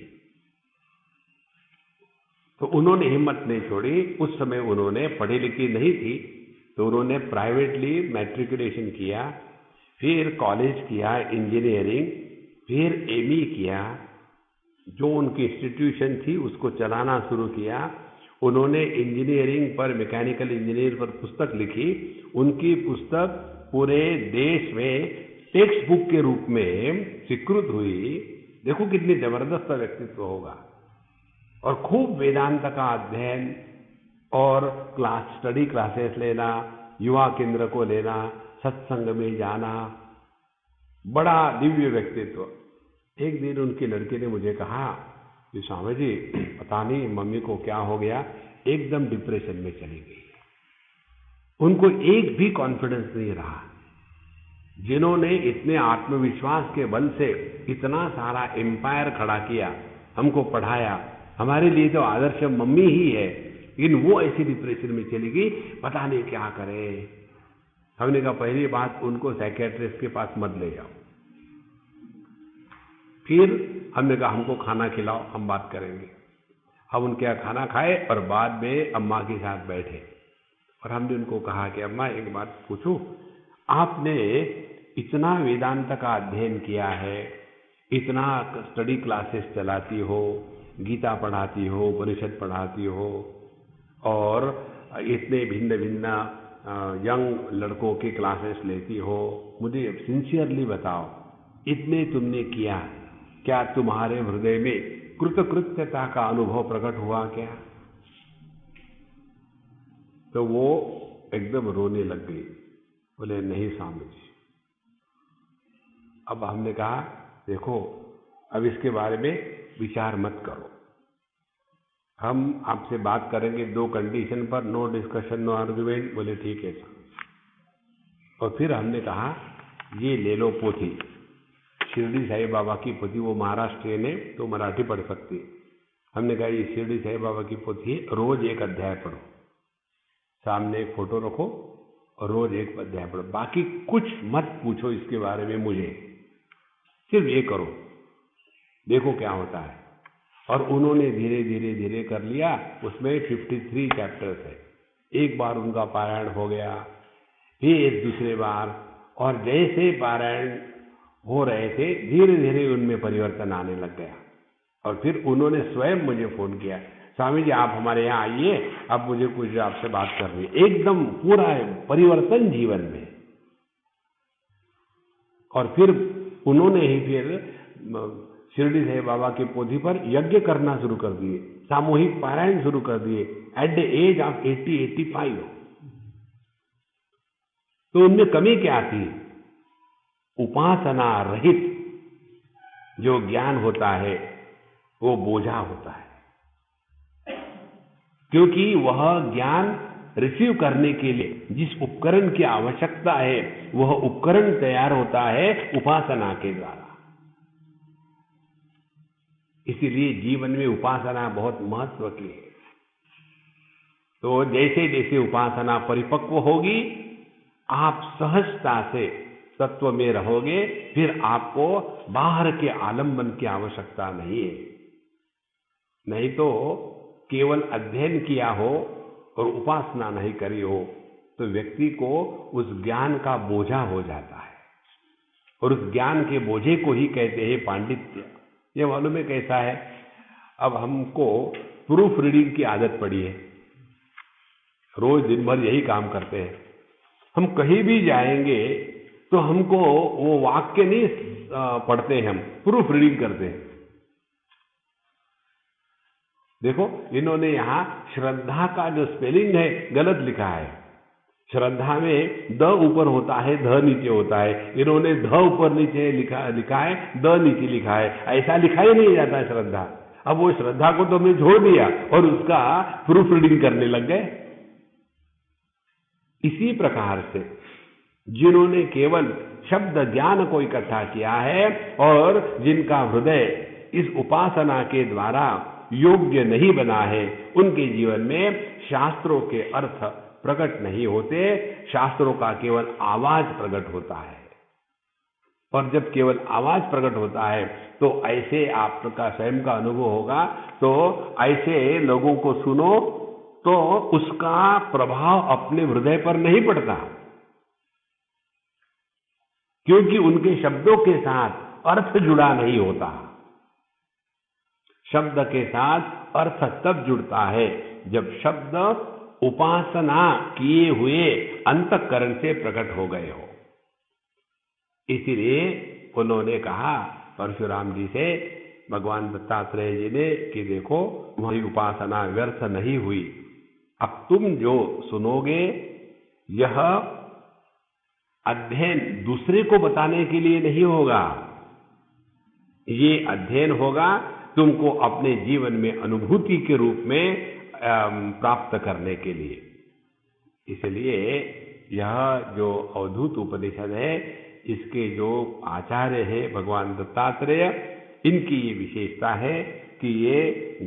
तो उन्होंने हिम्मत नहीं छोड़ी। उस समय उन्होंने, पढ़ी लिखी नहीं थी, तो उन्होंने प्राइवेटली मैट्रिकुलेशन किया, फिर कॉलेज किया इंजीनियरिंग, फिर एमई किया। जो उनकी इंस्टीट्यूशन थी उसको चलाना शुरू किया। उन्होंने इंजीनियरिंग पर, मैकेनिकल इंजीनियर पर पुस्तक लिखी। उनकी पुस्तक पूरे देश में टेक्स्ट बुक के रूप में स्वीकृत हुई। देखो कितनी जबरदस्त व्यक्तित्व होगा। और खूब वेदांत का अध्ययन और स्टडी क्लासेस लेना, युवा केंद्र को लेना, सत्संग में जाना, बड़ा दिव्य व्यक्तित्व। एक दिन उनकी लड़की ने मुझे कहा कि स्वामी जी, पता नहीं मम्मी को क्या हो गया, एकदम डिप्रेशन में चली गई। उनको एक भी कॉन्फिडेंस नहीं रहा। जिन्होंने इतने आत्मविश्वास के बल से इतना सारा एम्पायर खड़ा किया, हमको पढ़ाया, हमारे लिए तो आदर्श मम्मी ही है, लेकिन वो ऐसी डिप्रेशन में चली गई, पता नहीं क्या करे। हमने कहा पहली बात, उनको साइकियाट्रिस्ट के पास मत ले जाओ। फिर हमने कहा हमको खाना खिलाओ, हम बात करेंगे। हम उनके यहाँ खाना खाए और बाद में अम्मा के साथ बैठे, और हमने उनको कहा कि अम्मा एक बात पूछूं, आपने इतना वेदांत का अध्ययन किया है, इतना स्टडी क्लासेस चलाती हो, गीता पढ़ाती हो, उपनिषद पढ़ाती हो, और इतने भिन्न भिन्न यंग लड़कों के क्लासेस लेती हो, मुझे सिंसियरली बताओ, इतने तुमने किया, क्या तुम्हारे हृदय में कृतकृत्यता का अनुभव प्रकट हुआ क्या? तो वो एकदम रोने लग गई, बोले नहीं स्वामी जी। अब हमने कहा देखो, अब इसके बारे में विचार मत करो, हम आपसे बात करेंगे 2 कंडीशन पर, नो डिस्कशन नो आर्ग्यूमेंट। बोले ठीक है सर। और फिर हमने कहा ये ले लो पोथी, शिरडी साई बाबा की पोथी, वो महाराष्ट्रियन है तो मराठी पढ़ सकती है। हमने कहा ये शिरडी साई बाबा की पोथी है, रोज एक अध्याय पढ़ो, सामने एक फोटो रखो और रोज एक अध्याय पढ़ो, बाकी कुछ मत पूछो इसके बारे में मुझे, सिर्फ ये करो, देखो क्या होता है। और उन्होंने धीरे धीरे धीरे कर लिया। उसमें 53 चैप्टर्स है। एक बार उनका पारायण हो गया, फिर दूसरे बार, और जैसे पारायण हो रहे थे धीरे धीरे उनमें परिवर्तन आने लग गया। और फिर उन्होंने स्वयं मुझे फोन किया, स्वामी जी आप हमारे यहाँ आइए, अब मुझे कुछ आपसे बात करनी है। एकदम पूरा परिवर्तन जीवन में। और फिर उन्होंने ही फिर शिरडी साई बाबा की पोथी पर यज्ञ करना शुरू कर दिए, सामूहिक पारायण शुरू कर दिए एट द एज ऑफ 80-85। तो उनमें कमी क्या थी? उपासना रहित जो ज्ञान होता है वो बोझा होता है, क्योंकि वह ज्ञान रिसीव करने के लिए जिस उपकरण की आवश्यकता है वह उपकरण तैयार होता है उपासना के द्वारा। इसीलिए जीवन में उपासना बहुत महत्व की है। तो जैसे जैसे उपासना परिपक्व होगी आप सहजता से तत्व में रहोगे, फिर आपको बाहर के आलंबन की आवश्यकता नहीं है। नहीं तो केवल अध्ययन किया हो और उपासना नहीं करी हो तो व्यक्ति को उस ज्ञान का बोझा हो जाता है, और उस ज्ञान के बोझे को ही कहते हैं पांडित्य। ये मालूम है कैसा है? अब हमको प्रूफ रीडिंग की आदत पड़ी है, रोज दिन भर यही काम करते हैं। हम कहीं भी जाएंगे तो हमको वो वाक्य नहीं पढ़ते हैं, हम प्रूफ रीडिंग करते हैं। देखो इन्होंने यहां श्रद्धा का जो स्पेलिंग है गलत लिखा है। श्रद्धा में द ऊपर होता है, ध नीचे होता है। इन्होंने ध ऊपर नीचे लिखा है, द नीचे लिखा है। ऐसा लिखा ही नहीं जाता है श्रद्धा। अब वो श्रद्धा को तो हमने छोड़ दिया और उसका प्रूफ रीडिंग करने लग गए। इसी प्रकार से जिन्होंने केवल शब्द ज्ञान को इकट्ठा किया है और जिनका हृदय इस उपासना के द्वारा योग्य नहीं बना है, उनके जीवन में शास्त्रों के अर्थ प्रकट नहीं होते, शास्त्रों का केवल आवाज प्रकट होता है। और जब केवल आवाज प्रकट होता है तो ऐसे आपका स्वयं का अनुभव होगा। तो ऐसे लोगों को सुनो तो उसका प्रभाव अपने हृदय पर नहीं पड़ता, क्योंकि उनके शब्दों के साथ अर्थ जुड़ा नहीं होता। शब्द के साथ अर्थ तब जुड़ता है जब शब्द उपासना किए हुए अंतःकरण से प्रकट हो गए हो। इसीलिए उन्होंने कहा परशुराम जी से, भगवान दत्तात्रेय जी ने, कि देखो तुम्हारी उपासना व्यर्थ नहीं हुई। अब तुम जो सुनोगे यह अध्ययन दूसरे को बताने के लिए नहीं होगा, ये अध्ययन होगा तुमको अपने जीवन में अनुभूति के रूप में प्राप्त करने के लिए। इसलिए यह जो अवधूत उपनिषद है, इसके जो आचार्य है भगवान दत्तात्रेय, इनकी ये विशेषता है कि ये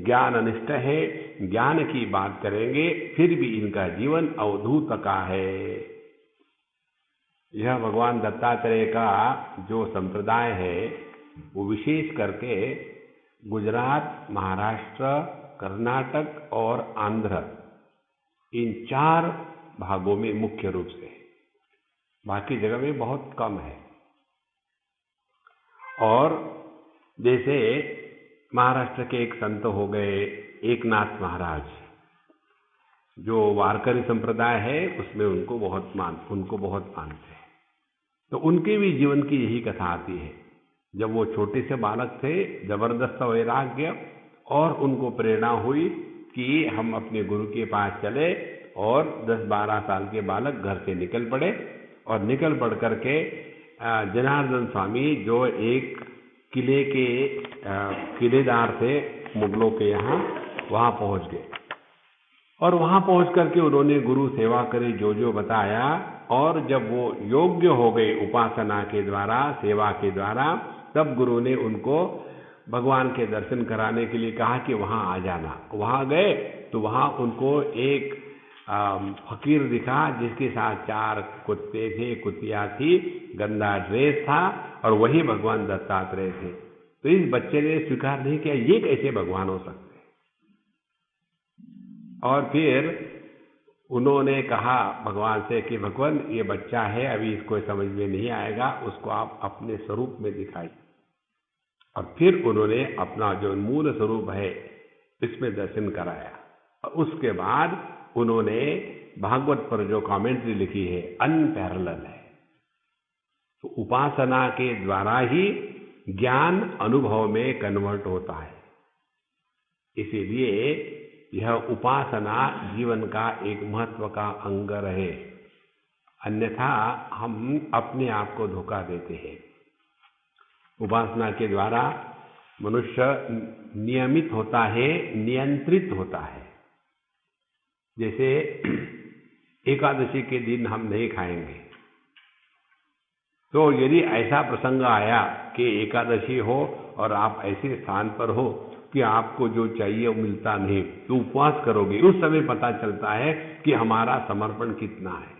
ज्ञाननिष्ठ है, ज्ञान की बात करेंगे फिर भी इनका जीवन अवधूत का है। यह भगवान दत्तात्रेय का जो संप्रदाय है वो विशेष करके गुजरात, महाराष्ट्र, कर्नाटक और आंध्र, इन 4 भागों में मुख्य रूप से, बाकी जगह में बहुत कम है। और जैसे महाराष्ट्र के एक संत हो गए एकनाथ महाराज, जो वारकरी संप्रदाय है उसमें उनको बहुत मानते हैं। तो उनके भी जीवन की यही कथा आती है। जब वो छोटे से बालक थे, जबरदस्त वैराग्य और उनको प्रेरणा हुई कि हम अपने गुरु के पास चले, और 10-12 साल के बालक घर से निकल पड़े और निकल पड़ करके जनार्दन स्वामी, जो एक किले के किलेदार थे मुगलों के यहाँ, वहाँ पहुँच गए। और वहाँ पहुँच करके उन्होंने गुरु सेवा करी, जो जो बताया। और जब वो योग्य हो गए उपासना के द्वारा, सेवा के द्वारा, तब गुरु ने उनको भगवान के दर्शन कराने के लिए कहा कि वहाँ आ जाना। वहाँ गए तो वहाँ उनको एक फकीर दिखा जिसके साथ 4 कुत्ते थे, कुतिया थी, गंदा ड्रेस था, और वही भगवान दत्तात्रेय थे। तो इस बच्चे ने स्वीकार नहीं किया, ये कैसे भगवान हो सकते। और फिर उन्होंने कहा भगवान से कि भगवान ये बच्चा है, अभी इसको समझ में नहीं आएगा, उसको आप अपने स्वरूप में दिखाइए। और फिर उन्होंने अपना जो मूल स्वरूप है इसमें दर्शन कराया। और उसके बाद उन्होंने भागवत पर जो कमेंट्री लिखी है अनपैरेलल है। तो उपासना के द्वारा ही ज्ञान अनुभव में कन्वर्ट होता है। इसीलिए यह उपासना जीवन का एक महत्व का अंग रहे, अन्यथा हम अपने आप को धोखा देते हैं। उपासना के द्वारा मनुष्य नियमित होता है, नियंत्रित होता है। जैसे एकादशी के दिन हम नहीं खाएंगे, तो यदि ऐसा प्रसंग आया कि एकादशी हो और आप ऐसे स्थान पर हो कि आपको जो चाहिए वो मिलता नहीं, तो उपवास करोगे। उस समय पता चलता है कि हमारा समर्पण कितना है।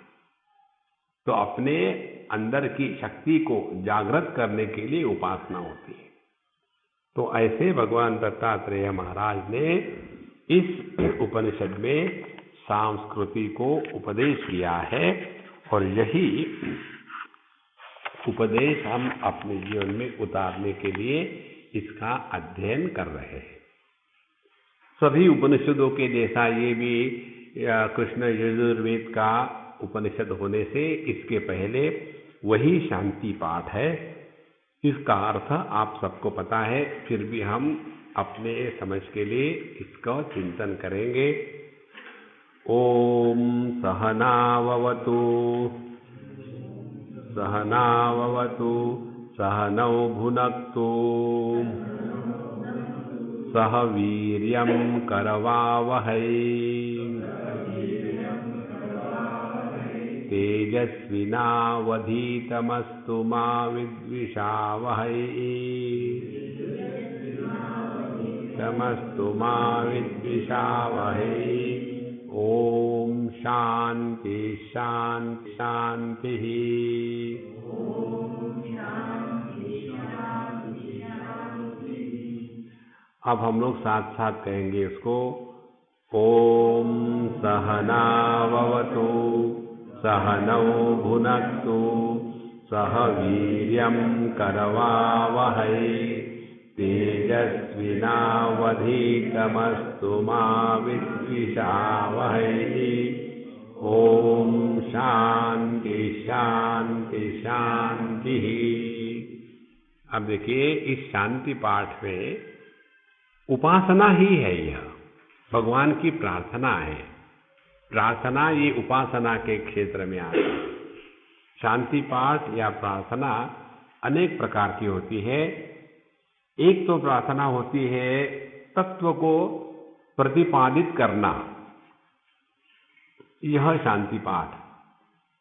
तो अपने अंदर की शक्ति को जागृत करने के लिए उपासना होती है। तो ऐसे भगवान दत्तात्रेय महाराज ने इस उपनिषद में संस्कृति को उपदेश किया है, और यही उपदेश हम अपने जीवन में उतारने के लिए इसका अध्ययन कर रहे हैं। सभी उपनिषदों के जैसा ये भी कृष्ण यजुर्वेद का उपनिषद होने से इसके पहले वही शांति पाठ है। इसका अर्थ आप सबको पता है, फिर भी हम अपने समझ के लिए इसका चिंतन करेंगे। ओम सहनाववतु सहनाववतु सहनौ भुनक्तु सह वीर्यं करवावहै तेजस्विनावधीतमस्तु मा विद्विषावहै तमस्तु मा विद्विषावहै। ओम शांति शांति शांति। अब हम लोग साथ साथ कहेंगे उसको। ओम सहनाववतु सहनौ भुनक्तु सह वीर्यं करवावहै तेजस्विनावधीतमस्तु मा विद्विषावहै। ओम शांति शांति शांति। अब देखिए, इस शांति पाठ में उपासना ही है, यह भगवान की प्रार्थना है। प्रार्थना ये उपासना के क्षेत्र में आता है। शांति पाठ या प्रार्थना अनेक प्रकार की होती है। एक तो प्रार्थना होती है तत्व को प्रतिपादित करना, यह शांति पाठ।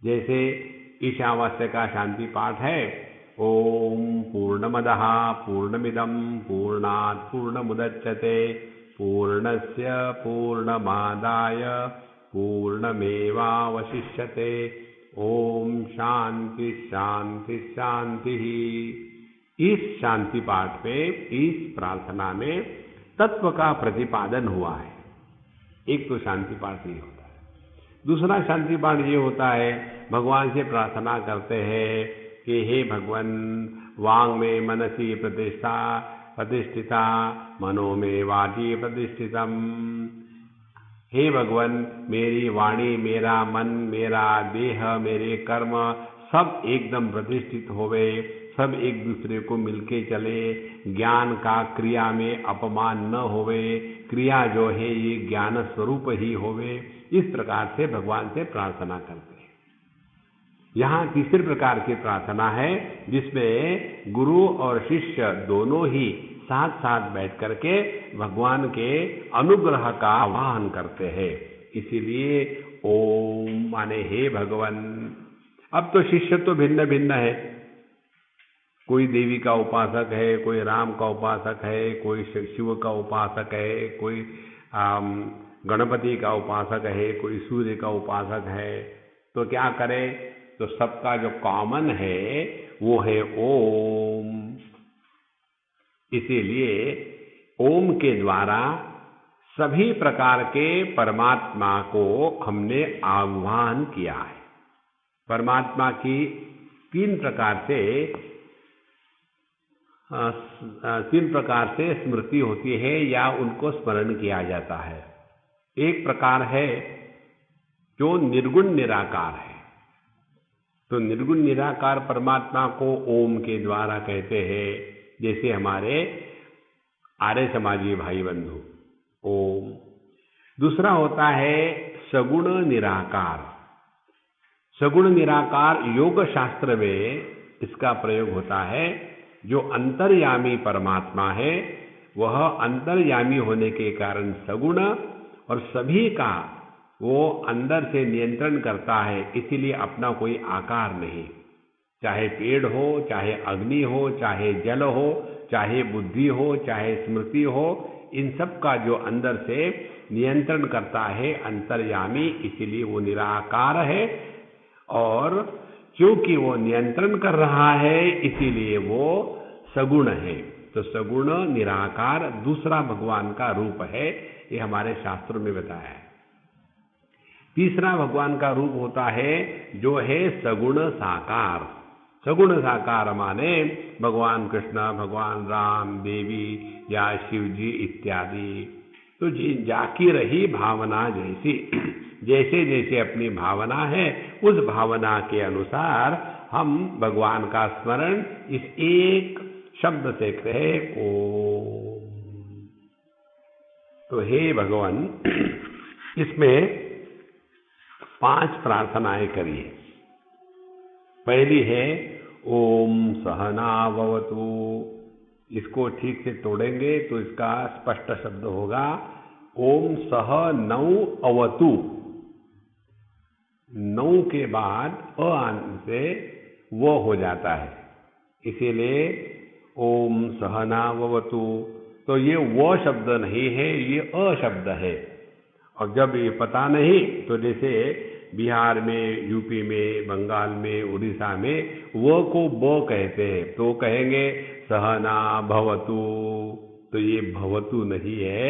जैसे ईशावास्य का शांति पाठ है, ओम पूर्णमदः पूर्णमिदं पूर्णात् पूर्णमुदच्यते पूर्णस्य पूर्णमादाय पूर्णमेवावशिष्यते। ओम शांति शांति शांति। इस शांति पाठ में, इस प्रार्थना में तत्व का प्रतिपादन हुआ है। एक तो शांति पाठ ये होता है। दूसरा शांति पाठ ये होता है, भगवान से प्रार्थना करते हैं कि हे भगवान, वांग में मनसी प्रतिष्ठिता मनो में वाची प्रतिष्ठितम। हे भगवान, मेरी वाणी, मेरा मन, मेरा देह, मेरे कर्म सब एकदम प्रतिष्ठित होवे, सब एक दूसरे को मिलके चले, ज्ञान का क्रिया में अपमान न होवे, क्रिया जो है ये ज्ञान स्वरूप ही होवे। इस प्रकार से भगवान से प्रार्थना करते हैं। यहाँ तीसरे प्रकार की प्रार्थना है, जिसमें गुरु और शिष्य दोनों ही साथ साथ बैठ करके भगवान के अनुग्रह का आह्वान करते हैं। इसीलिए ओम माने हे भगवान। अब तो शिष्य तो भिन्न भिन्न है, कोई देवी का उपासक है, कोई राम का उपासक है, कोई शिव का उपासक है, कोई गणपति का उपासक है, कोई सूर्य का उपासक है। तो क्या करे, तो सबका जो कॉमन है वो है ओम। इसीलिए ओम के द्वारा सभी प्रकार के परमात्मा को हमने आह्वान किया है। परमात्मा की तीन प्रकार से स्मृति होती है या उनको स्मरण किया जाता है। एक प्रकार है जो निर्गुण निराकार है। तो निर्गुण निराकार परमात्मा को ओम के द्वारा कहते हैं, जैसे हमारे आर्य समाजी भाई बंधु ओम। दूसरा होता है सगुण निराकार। सगुण निराकार योग शास्त्र में इसका प्रयोग होता है। जो अंतर्यामी परमात्मा है वह अंतर्यामी होने के कारण सगुण और सभी का वो अंदर से नियंत्रण करता है, इसीलिए अपना कोई आकार नहीं। चाहे पेड़ हो, चाहे अग्नि हो, चाहे जल हो, चाहे बुद्धि हो, चाहे स्मृति हो, इन सब का जो अंदर से नियंत्रण करता है अंतर्यामी, इसीलिए वो निराकार है। और क्योंकि वो नियंत्रण कर रहा है इसीलिए वो सगुण है। तो सगुण निराकार दूसरा भगवान का रूप है, ये हमारे शास्त्रों में बताया है। तीसरा भगवान का रूप होता है जो है सगुण साकार। सगुण साकार माने भगवान कृष्ण, भगवान राम, देवी या शिव जी इत्यादि। तो जाकी रही भावना जैसी, जैसे जैसे अपनी भावना है उस भावना के अनुसार हम भगवान का स्मरण इस एक शब्द से करें ओम। तो हे भगवान, इसमें 5 प्रार्थनाएं करिए। पहली है ओम सहनाववतु। इसको ठीक से तोड़ेंगे तो इसका स्पष्ट शब्द होगा ओम सह नौ अवतु। 9 के बाद अ आने से वो हो जाता है, इसीलिए ओम सहनाववतु। तो ये वो शब्द नहीं है, ये अ शब्द है। और जब ये पता नहीं तो जैसे बिहार में, यूपी में, बंगाल में, उड़ीसा में वो को ब कहते हैं, तो कहेंगे सहना भवतु। तो ये भवतु नहीं है,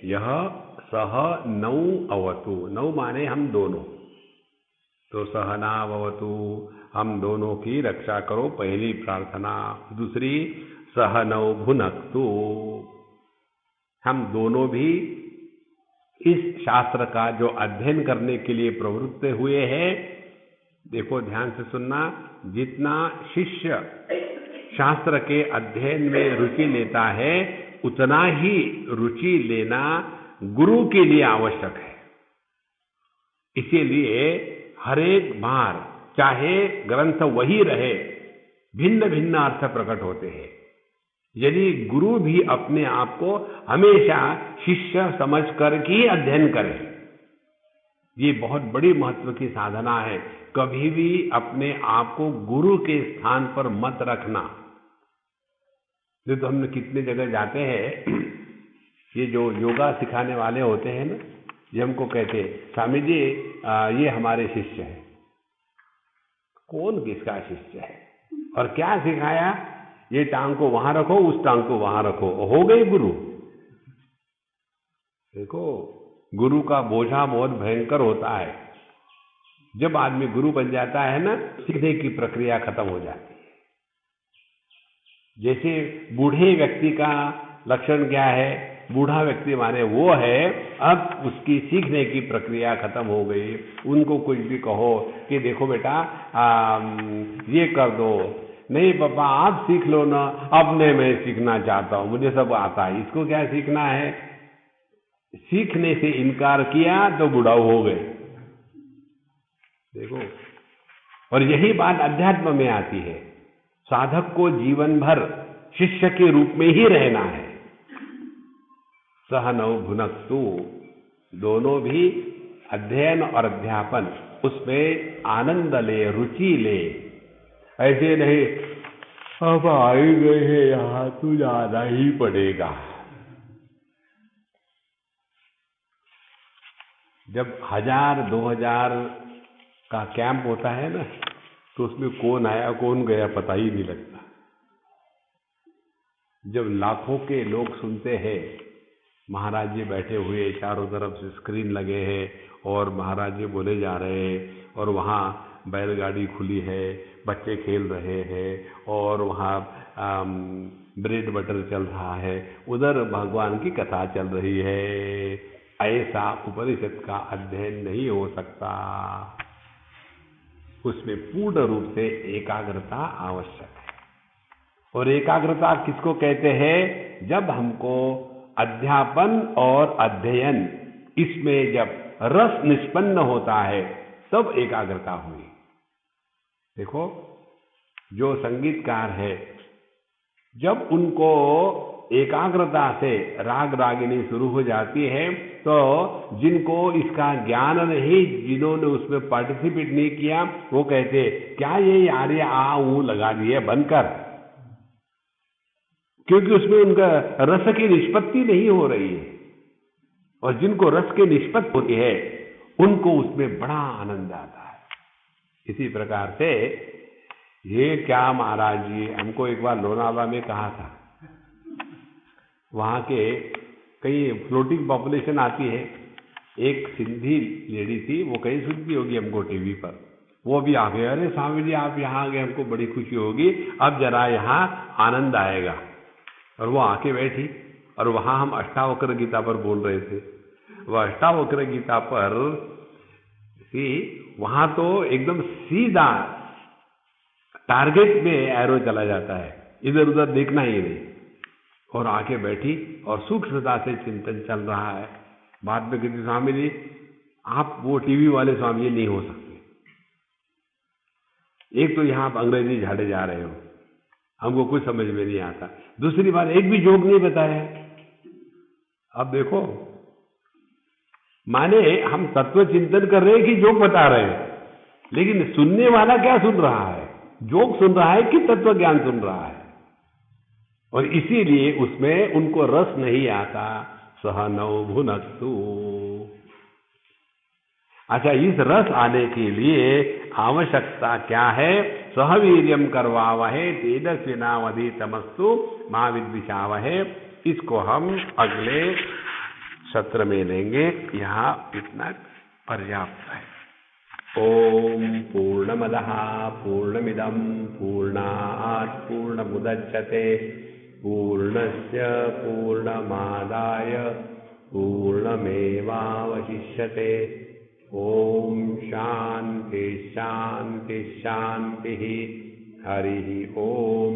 यह सह नौ अवतु। नौ माने हम दोनों। तो सहना भवतु, हम दोनों की रक्षा करो, पहली प्रार्थना। दूसरी सहनौ भुनक्तु, हम दोनों भी इस शास्त्र का जो अध्ययन करने के लिए प्रवृत्त हुए हैं। देखो ध्यान से सुनना, जितना शिष्य शास्त्र के अध्ययन में रुचि लेता है उतना ही रुचि लेना गुरु के लिए आवश्यक है। इसीलिए हर एक बार चाहे ग्रंथ वही रहे, भिन्न भिन्न अर्थ प्रकट होते हैं। यदि गुरु भी अपने आप को हमेशा शिष्य समझ कर ही अध्ययन करे, ये बहुत बड़ी महत्व की साधना है। कभी भी अपने आप को गुरु के स्थान पर मत रखना। तो हमने कितने जगह जाते हैं, ये जो योगा सिखाने वाले होते हैं ना, ये हमको कहते हैं स्वामी जी ये हमारे शिष्य हैं। कौन किसका शिष्य है और क्या सिखाया? ये टांग को वहां रखो, उस टांग को वहां रखो, हो गए गुरु। देखो गुरु का बोझा बहुत भयंकर होता है। जब आदमी गुरु बन जाता है ना, सीखने की प्रक्रिया खत्म हो जाती है। जैसे बूढ़े व्यक्ति का लक्षण क्या है? बूढ़ा व्यक्ति माने वो है, अब उसकी सीखने की प्रक्रिया खत्म हो गई। उनको कुछ भी कहो कि देखो बेटा ये कर दो, नहीं पापा आप सीख लो ना, अब नहीं मैं सीखना चाहता हूं, मुझे सब आता है। इसको क्या सीखना है? सीखने से इनकार किया तो बुढ़ाऊ हो गए। देखो, और यही बात अध्यात्म में आती है। साधक को जीवन भर शिष्य के रूप में ही रहना है। सहनौ भुनक्तु, दोनों भी अध्ययन और अध्यापन उसमें आनंद ले, रुचि ले। ऐसे नहीं अब आई गए हैं यहां तो जाना ही पड़ेगा। जब 1000-2000 का कैंप होता है ना, तो उसमें कौन आया कौन गया पता ही नहीं लगता। जब लाखों के लोग सुनते हैं, महाराज जी बैठे हुए, चारों तरफ से स्क्रीन लगे हैं और महाराज जी बोले जा रहे हैं, और वहाँ बैलगाड़ी खुली है, बच्चे खेल रहे हैं, और वहाँ ब्रेड बटर चल रहा है, उधर भगवान की कथा चल रही है। ऐसा उपनिषद का अध्ययन नहीं हो सकता। उसमें पूर्ण रूप से एकाग्रता आवश्यक है। और एकाग्रता किसको कहते हैं? जब हमको अध्यापन और अध्ययन इसमें जब रस निष्पन्न होता है तब एकाग्रता हुई। देखो, जो संगीतकार है, जब उनको एकाग्रता से राग रागिनी शुरू हो जाती है, तो जिनको इसका ज्ञान नहीं, जिन्होंने उसमें पार्टिसिपेट नहीं किया, वो कहते क्या ये यार ये आ ऊ लगा दिए बंद कर, क्योंकि उसमें उनका रस की निष्पत्ति नहीं हो रही है। और जिनको रस की निष्पत्ति होती है, उनको उसमें बड़ा आनंद आता है। इसी प्रकार से ये क्या महाराज जी, हमको एक बार लोनावाला में कहा था, वहाँ के कई फ्लोटिंग पॉपुलेशन आती है, एक सिंधी लेडी थी, वो कहीं सुनती होगी हमको टीवी पर, वो भी आ गए, अरे स्वामी जी आप यहाँ आ गए, हमको बड़ी खुशी होगी, अब जरा यहाँ आनंद आएगा। और वो आके बैठी, और वहाँ हम अष्टावक्र गीता पर बोल रहे थे। वह अष्टावक्र गीता पर वहाँ तो एकदम सीधा टारगेट में एरो चला जाता है, इधर उधर देखना ही नहीं। और आके बैठी और सूक्ष्मता से चिंतन चल रहा है। बाद में कहती स्वामी जी आप वो टीवी वाले स्वामी जी नहीं हो सकते, एक तो यहाँ आप अंग्रेजी झाड़े जा रहे हो, हमको कुछ समझ में नहीं आता, दूसरी बात एक भी जोक नहीं बताया। अब देखो, माने हम तत्व चिंतन कर रहे हैं कि जोक बता रहे हैं, लेकिन सुनने वाला क्या सुन रहा है, जोक सुन रहा है कि तत्व ज्ञान सुन रहा है। और इसीलिए उसमें उनको रस नहीं आता। सह नौ भुनक्तु। अच्छा, इस रस आने के लिए आवश्यकता क्या है? सहवीर्यम करवावहे तेजस्विनावधि तमस्तु मां विद्विषावहे। इसको हम अगले सत्र में लेंगे, यहाँ इतना पर्याप्त है। ओम पूर्णमदः पूर्णमिदं पूर्णात् पूर्णमुदच्यते पूर्णस्य पूर्णमादाय पूर्णमेवावशिष्यते। ओम शांति शांति शांति। हरि ओम